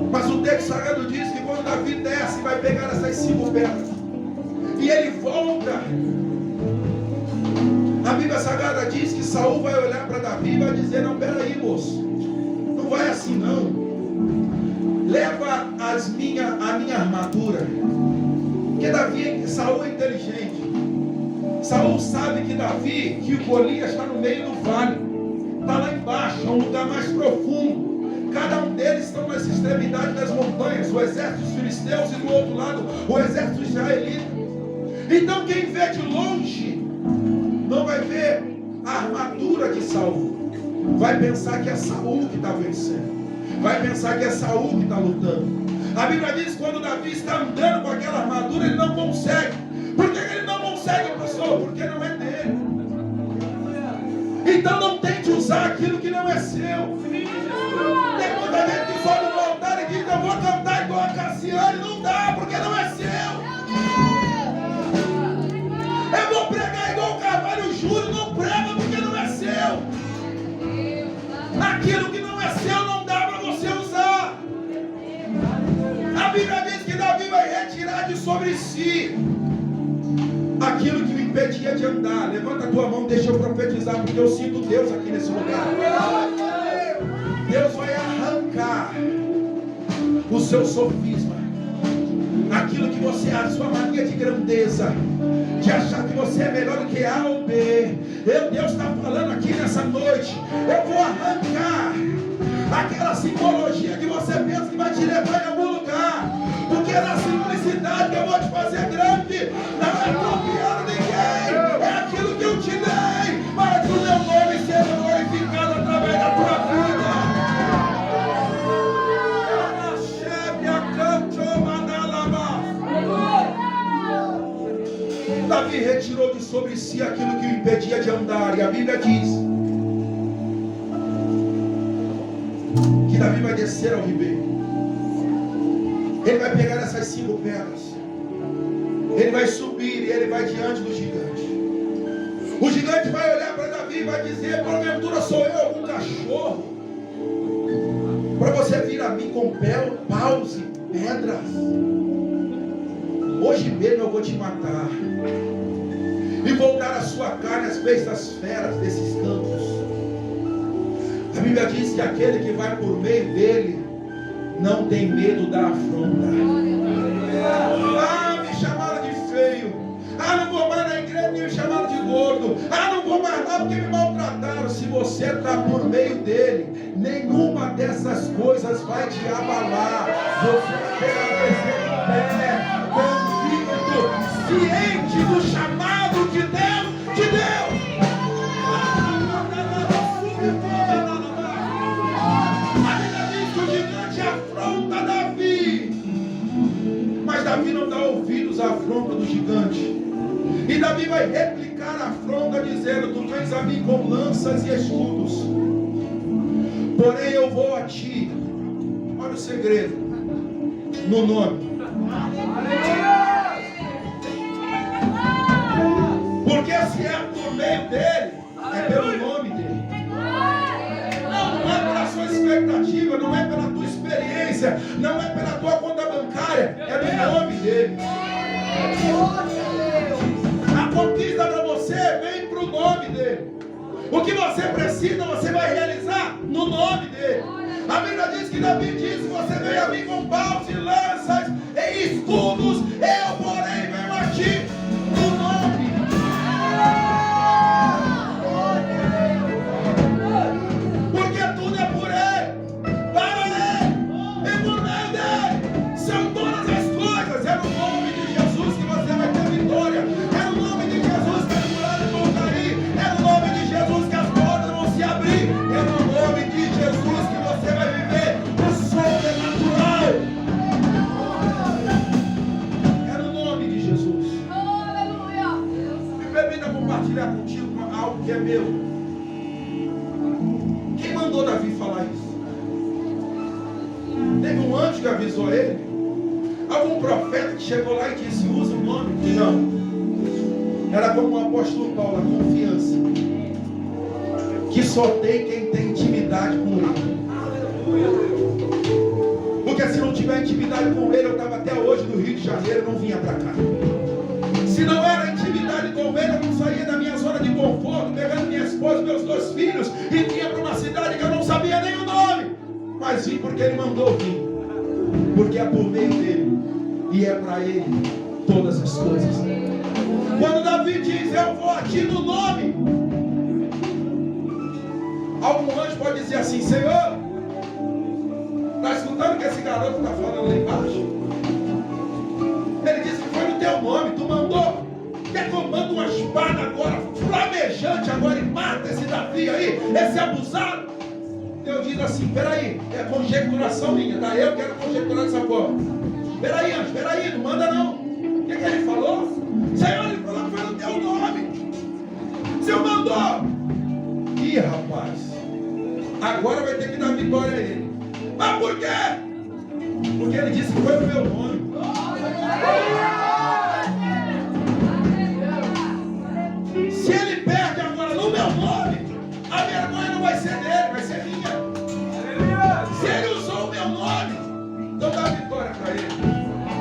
Mas o texto sagrado diz que quando Davi desce, vai pegar essas 5 pedras, e ele volta. A Bíblia Sagrada diz que Saul vai olhar para Davi e vai dizer: não, peraí, moço, não vai assim não. Leva a minha armadura. Porque Saul é inteligente. Saul sabe que o Golias está no meio do vale, está lá embaixo, é um lugar mais profundo. Cada um deles estão nas extremidades das montanhas, o exército dos filisteus, e do outro lado o exército israelita. Então quem vê de longe não vai ver a armadura de Saul, vai pensar que é Saul que está vencendo, vai pensar que é Saul que está lutando. A Bíblia diz que quando Davi está andando com aquela armadura, ele não consegue. Por que ele não consegue, pastor? Porque não é dele. Então não tente usar aquilo que não é seu. Tem muita gente que sobe no altar e diz: eu vou cantar igual a Cassiane. Não dá, porque não é seu. Eu vou pregar igual o Carvalho Júnior. Não prega, porque não é seu. Aquilo que não é seu não dá para você usar. A Bíblia diz que Davi vai retirar de sobre si aquilo que o impedia de andar. Levanta a tua mão, deixa eu profetizar, porque eu sinto Deus aqui nesse lugar. Deus vai arrancar o seu sofisma, aquilo que você, a sua mania de grandeza, de achar que você é melhor do que A ou B. Deus está falando aqui nessa noite: eu vou arrancar aquela simbologia que você pensa que vai te levar em algum lugar, porque na simplicidade que eu vou te fazer grande, não é copiando ninguém, é aquilo que eu te dei, para que o meu nome seja glorificado através da tua vida. Davi retirou de sobre si aquilo que o impedia de andar, e a Bíblia diz que Davi vai descer ao ribeiro. Ele vai pegar essas 5 pedras Ele vai subir e ele vai diante do gigante. O gigante vai olhar para Davi e vai dizer: porventura sou eu algum cachorro para você vir a mim com paus e pedras? Hoje mesmo eu vou te matar e vou dar a sua carne às bestas feras desses campos. A Bíblia diz que aquele que vai por meio dele não tem medo da afronta. Ah, me chamaram de feio. Ah, não vou mais na igreja, me chamaram de gordo. Ah, não vou mais lá porque me maltrataram. Se você está por meio dele, nenhuma dessas coisas vai te abalar. Você permanecer em pé, convicto, ciente do chamado que Deus te deu. A Bíblia diz que o gigante afronta Davi, mas Davi não dá ouvidos à afronta do gigante. E Davi vai replicar a afronta dizendo: tu vens a mim com lanças e escudos, porém eu vou a ti. Olha o segredo, no nome. Porque se é por meio dele, é pelo nome dele. Não é pela sua expectativa, não é pela tua experiência, não é pela tua conta bancária, é pelo nome dele. A conquista para você vem para o nome dele. O que você precisa, você vai realizar no nome dele. A Bíblia diz que Davi disse: você veio a mim com paus e lanças e escudos, eu porém venho a ti no nome. Porque tudo é por ele, para ele e por meio dele. São todas as coisas. É no nome de Jesus que você vai ter vitória. É no nome de Jesus que as muralhas vão cair. É no nome de Jesus que as portas vão se abrir. É no nome de Jesus que você vai viver o sobrenatural. É no nome de Jesus. Me permita compartilhar contigo algo que é meu. Quem mandou Davi falar isso? Teve um anjo que avisou ele? Algum profeta que chegou lá e disse: usa o nome? Não. Era como o apóstolo Paulo, a confiança que só tem quem tem intimidade com ele. Porque se não tiver intimidade com ele, eu estava até hoje no Rio de Janeiro, não vinha para cá. Se não era intimidade com ele, eu não saía da minha zona de conforto, pegando minha esposa e meus 2 filhos, e vinha para uma cidade que eu não sabia nem o nome, mas vim porque ele mandou vir, porque é por meio dele e é para ele todas as coisas. Quando Davi diz: eu vou a ti no nome, algum anjo pode dizer assim: Senhor, está escutando o que esse garoto está falando lá embaixo? Ele disse que foi no teu nome, tu mandou. Quer que eu mando uma espada agora, flamejante agora, e mata esse Davi aí, esse abusado? Deus diz assim: peraí, é conjecturação minha, tá? Eu quero conjecturar dessa forma. Peraí, anjo, peraí, não manda não. O que ele falou? Senhor, ele falou que foi no teu nome. Senhor mandou. Ih, rapaz, agora vai ter que dar vitória a ele. Mas por quê? Porque ele disse que foi no meu nome. Se ele perde agora no meu nome, a vergonha não vai ser dele, vai ser minha. Se ele usou o meu nome, então dá vitória para ele.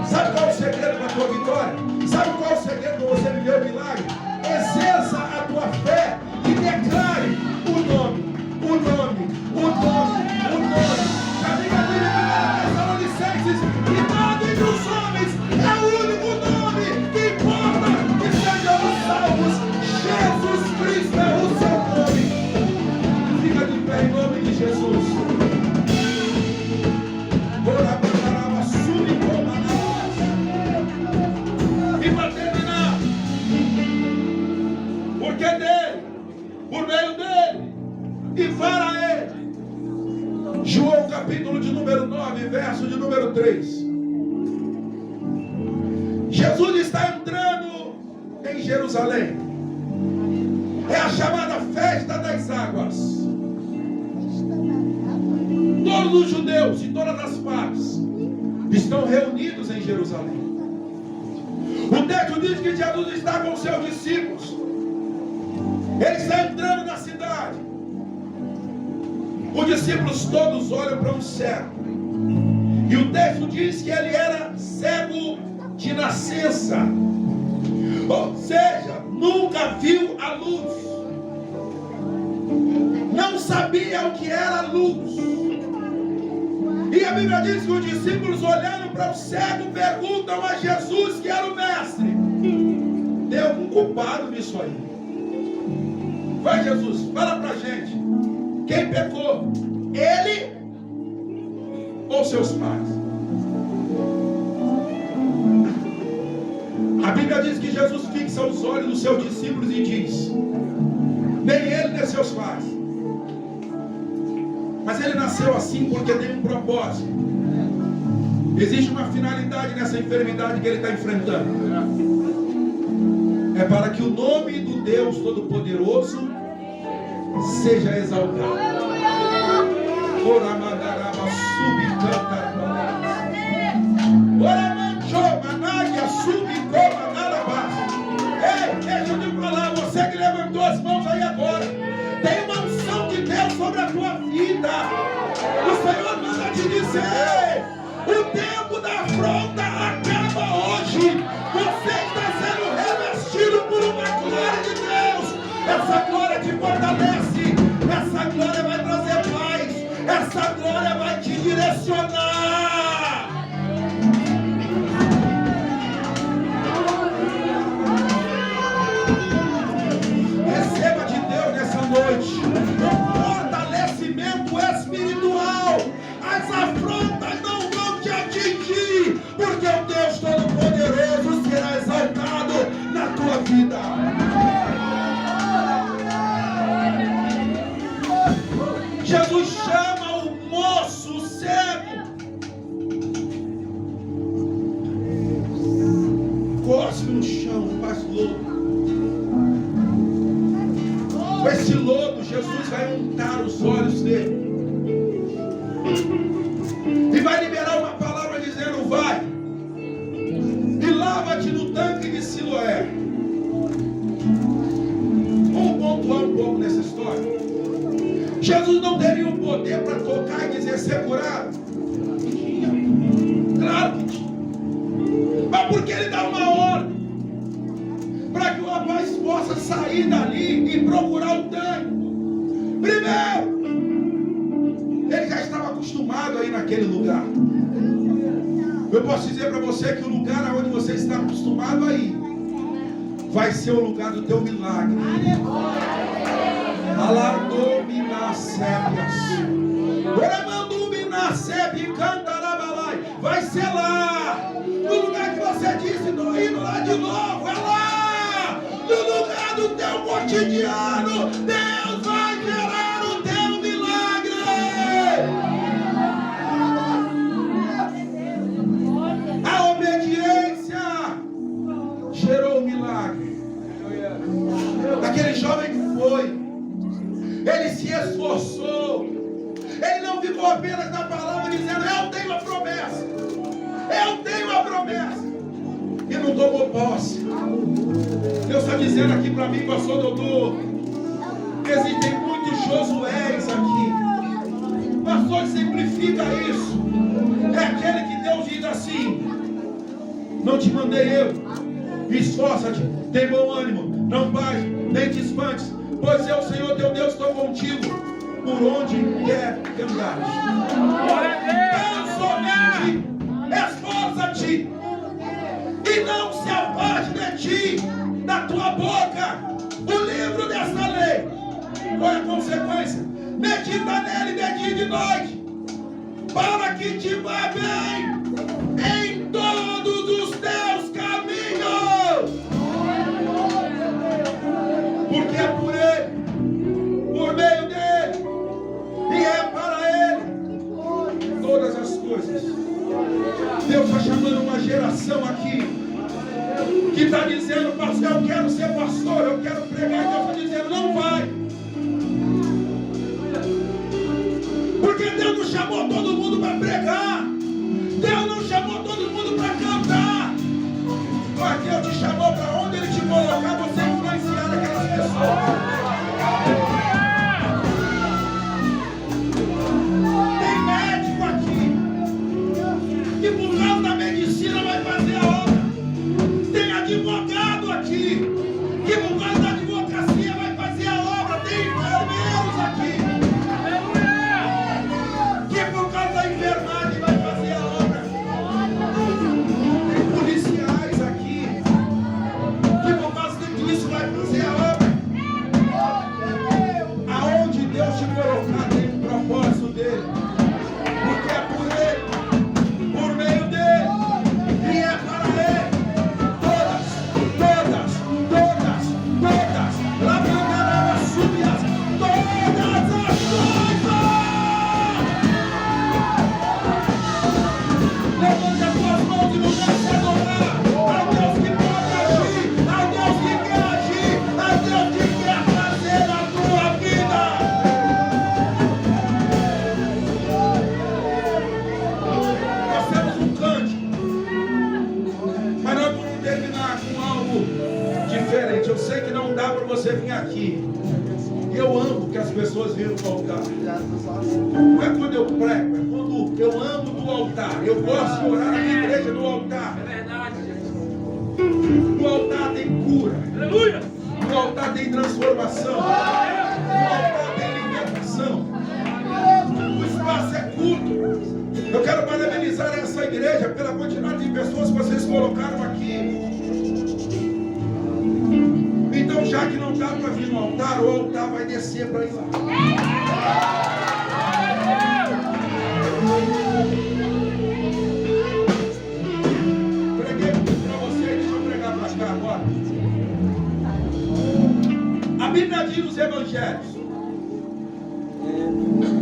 Sabe qual é o segredo da tua vitória? Sabe qual é o segredo para você viver o milagre? Exerça a tua fé e declare o nome, o nome, o nome, o nome. A Bíblia diz em 1 Tessalonicenses que nada entre os homens é o único nome que importa que sejam salvos. Jesus Cristo é o seu nome. Fica de pé em nome de Jesus. E para terminar, porque dele, por meio dele e para ele. João capítulo de número 9, verso de número 3. Jesus está entrando em Jerusalém. É a chamada festa das águas. Todos os judeus de todas as partes estão reunidos em Jerusalém. O texto diz que Jesus está com seus discípulos. Ele está entrando na cidade. Os discípulos todos olham para um cego. E o texto diz que ele era cego de nascença. Ou seja, nunca viu a luz. Não sabia o que era a luz. E a Bíblia diz que os discípulos olhando para o cego perguntam a Jesus, que era o mestre: tem algum culpado nisso aí? Vai, Jesus, fala pra gente. Quem pecou? Ele ou seus pais? A Bíblia diz que Jesus fixa os olhos dos seus discípulos e diz: nem ele nem seus pais. Mas ele nasceu assim porque tem um propósito. Existe uma finalidade nessa enfermidade que ele está enfrentando. É para que o nome do Deus Todo-Poderoso seja exaltado. Ei, deixa eu te falar, você que levantou as mãos aí agora, tem uma unção de Deus sobre a tua vida. O Senhor manda te dizer: o tempo da afronta acaba hoje. Você está sendo revestido por uma glória de Deus. Essa glória te fortalece. Essa glória vai trazer paz. Essa glória vai te direcionar. Receba de Deus nessa noite fortalecimento espiritual. As afrontas não vão te atingir, porque o Deus Todo-Poderoso será exaltado na tua vida. Jesus chama o moço cego. Cospe no chão, faz lodo. Com esse lodo, Jesus vai untar os olhos dele. E vai liberar uma palavra dizendo: vai e lava-te no tanque de Siloé. Vamos pontuar um pouco nessa história. Jesus não teria o poder para tocar e dizer ser curado? Claro que tinha. Mas porque ele dá uma ordem para que o rapaz possa sair dali e procurar o tanque. Primeiro, ele já estava acostumado a ir naquele lugar. Eu posso dizer para você que o lugar onde você está acostumado a ir vai ser o lugar do teu milagre. Vai ser lá. No lugar que você disse: estou indo lá de novo. É lá. No lugar do teu cotidiano, Deus vai gerar o teu milagre. A obediência gerou o milagre. Aquele jovem que foi, ele se esforçou. Ele não ficou apenas na palavra dizendo: eu tenho a promessa, eu tenho a promessa, e não tomou posse. Deus está dizendo aqui para mim, pastor doutor, existem muitos Josués aqui. Pastor, simplifica isso. É aquele que Deus diz assim: não te mandei eu, esforça-te, tem bom ânimo, não pare, nem te espantes, pois eu, Senhor teu Deus, estou contigo por onde quer que andares. Tão somente esforça-te e não se aparte de ti, da tua boca, o livro dessa lei. Qual é a consequência? Medita nele de dia e de noite, para que te vá bem em todos os teus caminhos. Porque é por ele, por meio dele e é para ele todas as coisas. Deus está chamando uma geração aqui que está dizendo: pastor, eu quero ser pastor, eu quero pregar. E Deus está dizendo: não vai. Porque Deus não chamou todo mundo para pregar. Deus pessoas viram o altar. Não é quando eu prego, é quando eu amo do altar. Eu gosto de orar na minha igreja no altar. É verdade. No altar tem cura. Aleluia. No altar tem transformação. No altar tem libertação. O espaço é curto. Eu quero parabenizar essa igreja pela quantidade de pessoas que vocês colocaram aqui. Então, já que não dá para vir no altar, o altar vai descer para ir lá. Preguei para vocês, deixa eu pregar para cá agora. A Bíblia diz nos evangelhos: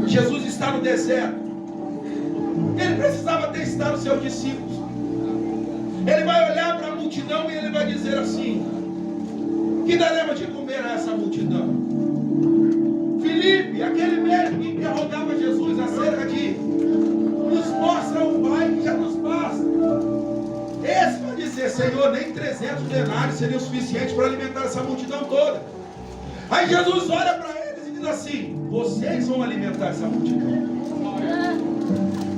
Jesus está no deserto. Ele precisava testar os seus discípulos. Ele vai olhar para a multidão e ele vai dizer assim: que daremos de comer a essa multidão? Filipe, aquele médico que interrogava Jesus acerca de nos mostra o Pai que já nos basta. Esse vai dizer: Senhor, nem 300 denários seriam suficientes para alimentar essa multidão toda. Aí Jesus olha para eles e diz assim: vocês vão alimentar essa multidão.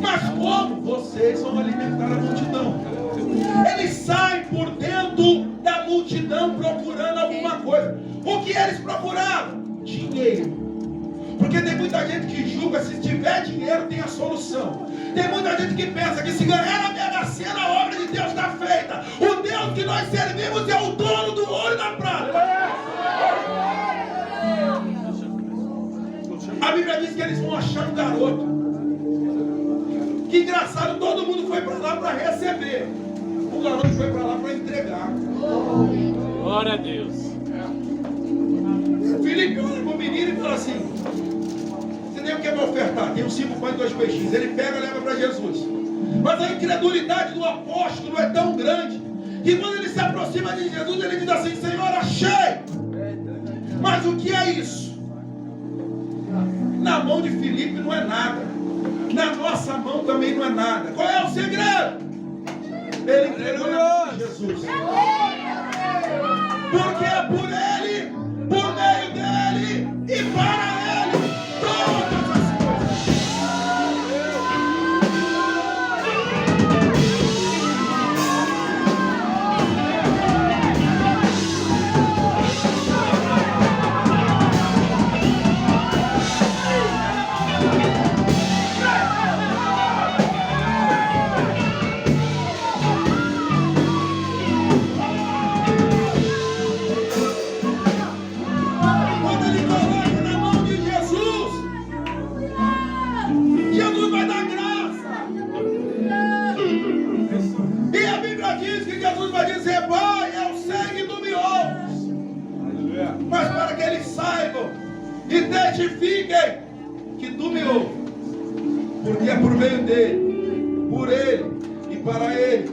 Mas como vocês vão alimentar a multidão? Eles saem por dentro da multidão procurando alguma coisa. O que eles procuravam? Dinheiro. Porque tem muita gente que julga se tiver dinheiro tem a solução. Tem muita gente que pensa que se ganhar na Mega Sena a obra de Deus está feita. O Deus que nós servimos é o dono do ouro e da prata. A Bíblia diz que eles vão achar um garoto. Que engraçado, todo mundo foi para lá para receber. O garoto foi para lá para entregar. Glória a Deus. Filipe olha para o menino e fala assim: você tem o que me ofertar? Tem 5 pães e 2 peixinhos. Ele pega e leva para Jesus. Mas a incredulidade do apóstolo é tão grande que quando ele se aproxima de Jesus, ele diz assim: Senhor, achei. Mas o que é isso? Na mão de Filipe não é nada. Na nossa mão também não é nada. Qual é o segredo? Ele entregou na mão de Jesus. Porque é por Ele, por meio dEle e para Ele todas as mas para que eles saibam, identifiquem que tu me ouves, porque é por meio dele, por ele e para ele.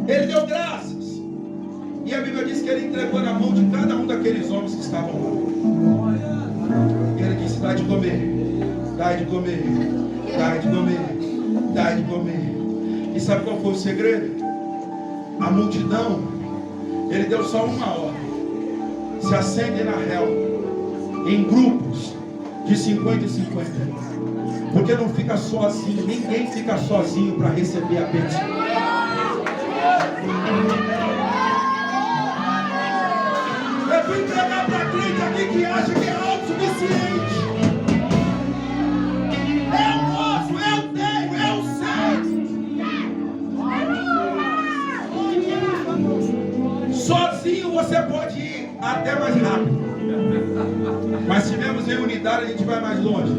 Ele deu graças, e a Bíblia diz que ele entregou na mão de cada um daqueles homens que estavam lá. E ele disse: dai de comer, dai de comer, dai de comer, dai de comer. E sabe qual foi o segredo? A multidão, ele deu só uma ordem: se assentem na relva, em grupos de 50 e 50. Porque não fica sozinho, ninguém fica sozinho para receber a bênção. Eu fui entregar para crente aqui que acha que é autossuficiente. Eu posso, eu tenho, eu sei. Sozinho você pode ir até mais rápido, mas se estivermos em unidade, a gente vai mais longe.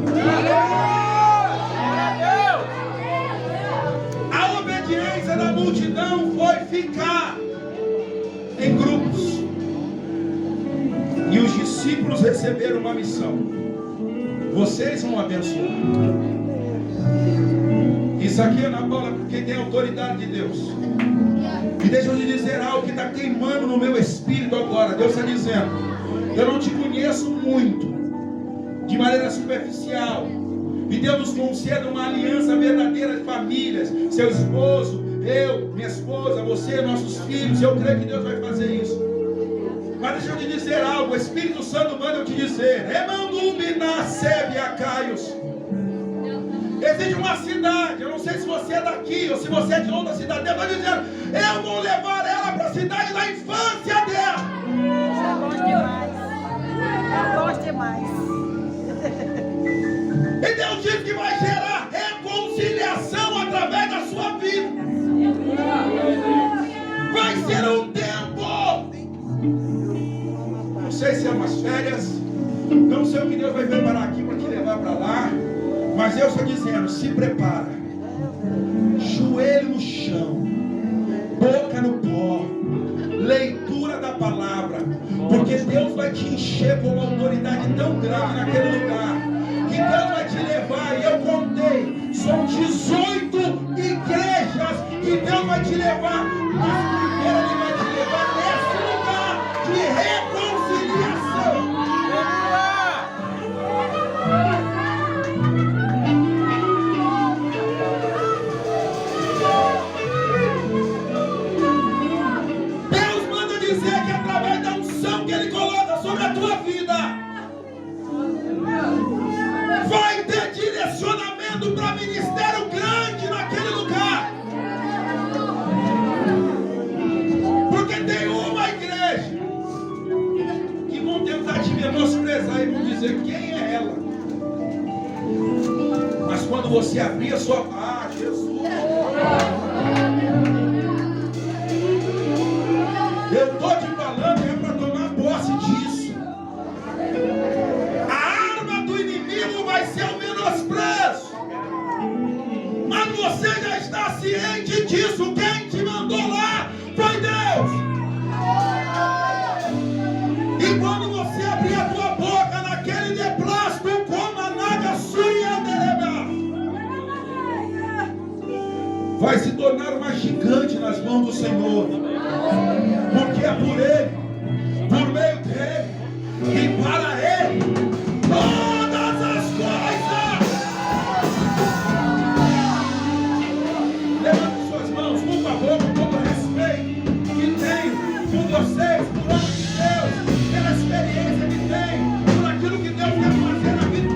A obediência da multidão foi ficar em grupos, e os discípulos receberam uma missão: vocês vão abençoar. Isso aqui, Ana Paula, porque tem autoridade de Deus. E deixa eu te dizer algo que está queimando no meu espírito agora. Deus está dizendo: eu não te conheço muito, de maneira superficial, e Deus nos conceda uma aliança verdadeira de famílias. Seu esposo, eu, minha esposa, você, nossos filhos. Eu creio que Deus vai fazer isso. Mas deixa eu te dizer algo. O Espírito Santo manda eu te dizer. Existe uma cidade, eu não sei se você é daqui ou se você é de outra cidade. Deus está dizendo, eu vou levar ela para a cidade da infância dela. Isso é bom demais. É bom demais. E Deus diz que vai gerar reconciliação através da sua vida. Vai ser um tempo. Não sei se é umas férias. Não sei o que Deus vai preparar aqui para te levar para lá. Mas eu estou dizendo, se prepara. Joelho no chão, boca no pó, leitura da palavra, porque Deus vai te encher com uma autoridade tão grande naquele lugar, que Deus vai te levar. E eu contei, são 18 igrejas que Deus vai te levar. Mas primeiro Ele vai te levar nesse lugar de reconciliação. Dizer que através da unção que Ele coloca sobre a tua vida, vai ter direcionamento para ministério grande naquele lugar. Porque tem uma igreja que vão tentar te menosprezar e vão dizer quem é ela. Mas quando você abrir a sua boca, Jesus, eu estou te falando, é para tomar posse disso. A arma do inimigo vai ser o menosprezo. Mas você já está ciente disso. Quem te mandou lá foi Deus. E quando você abrir a tua boca naquele deplástico, como a naga suia dereba, vai se tornar uma gigante nas mãos do Senhor. Porque é por Ele, por meio dEle e para Ele todas as coisas. Levante suas mãos, por favor, com todo o respeito que tenho por vocês, por amor de Deus, pela experiência que tenho, por aquilo que Deus quer fazer na vida.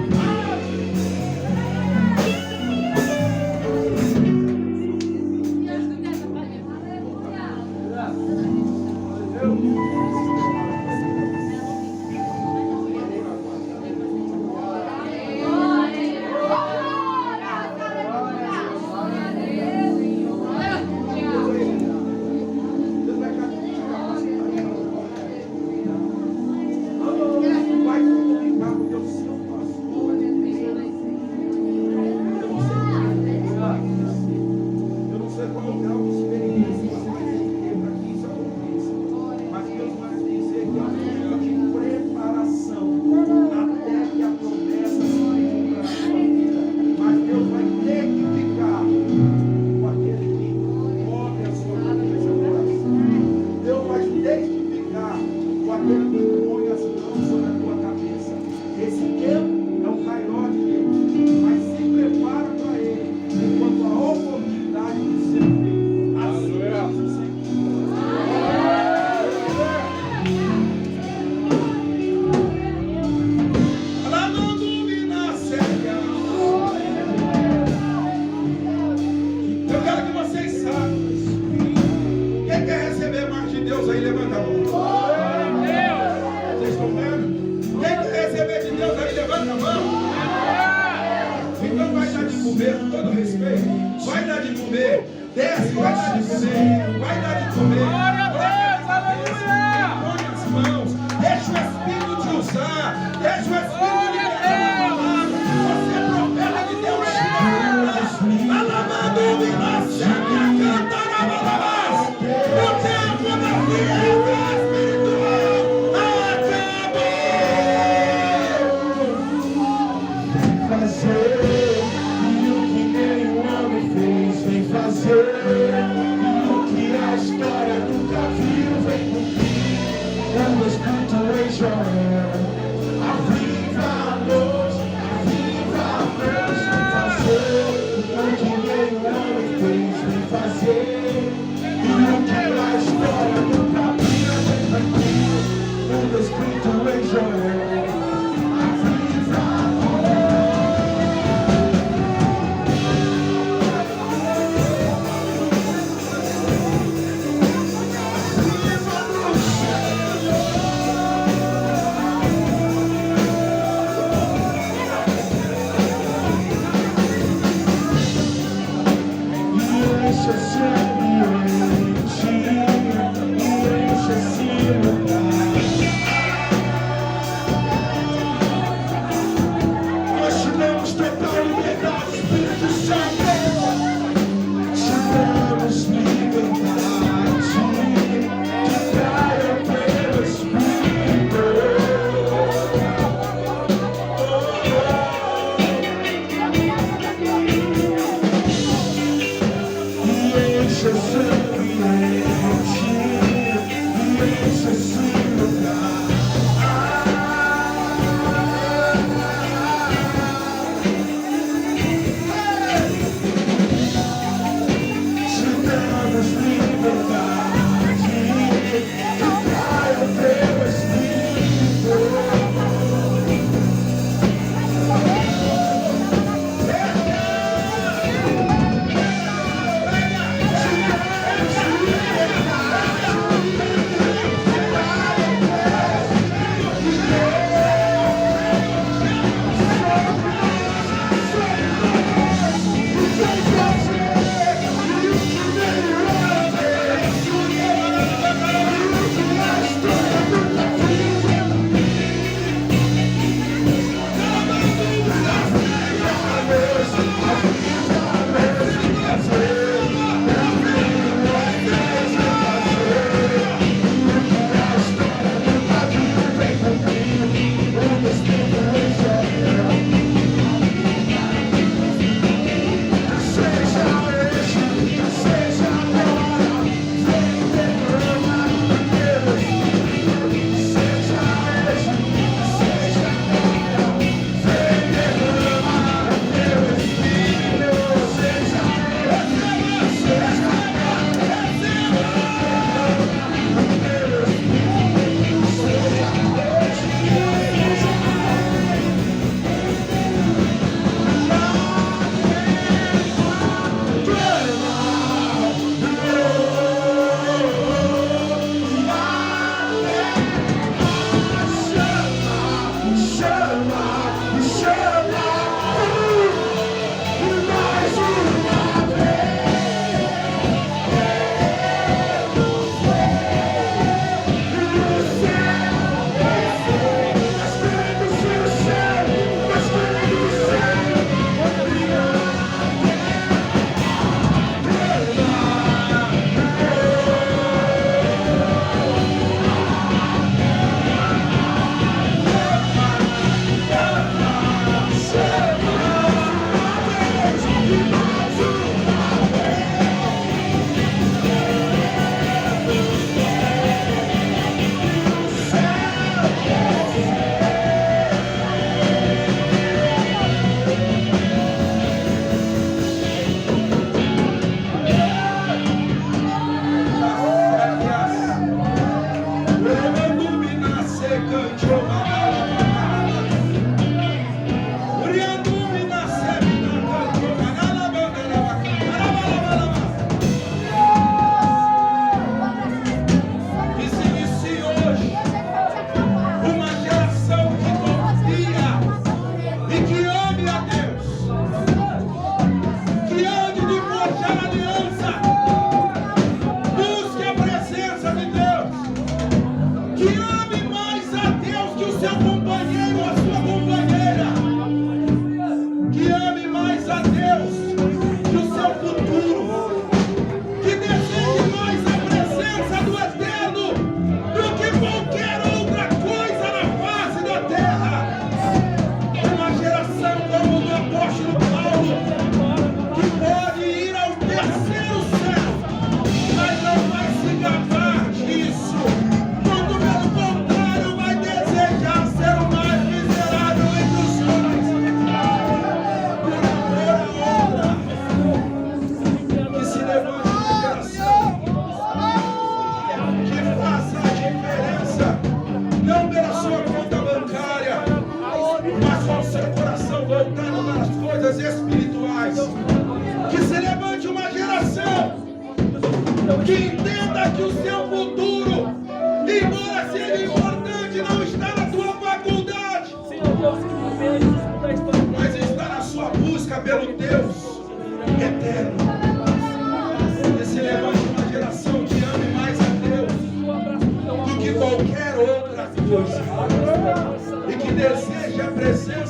O que a história nunca Que entenda que o seu futuro, embora seja importante, não está na tua faculdade, mas está na sua busca pelo Deus eterno. E se levante uma geração que ame mais a Deus do que qualquer outra coisa, e que deseje a presença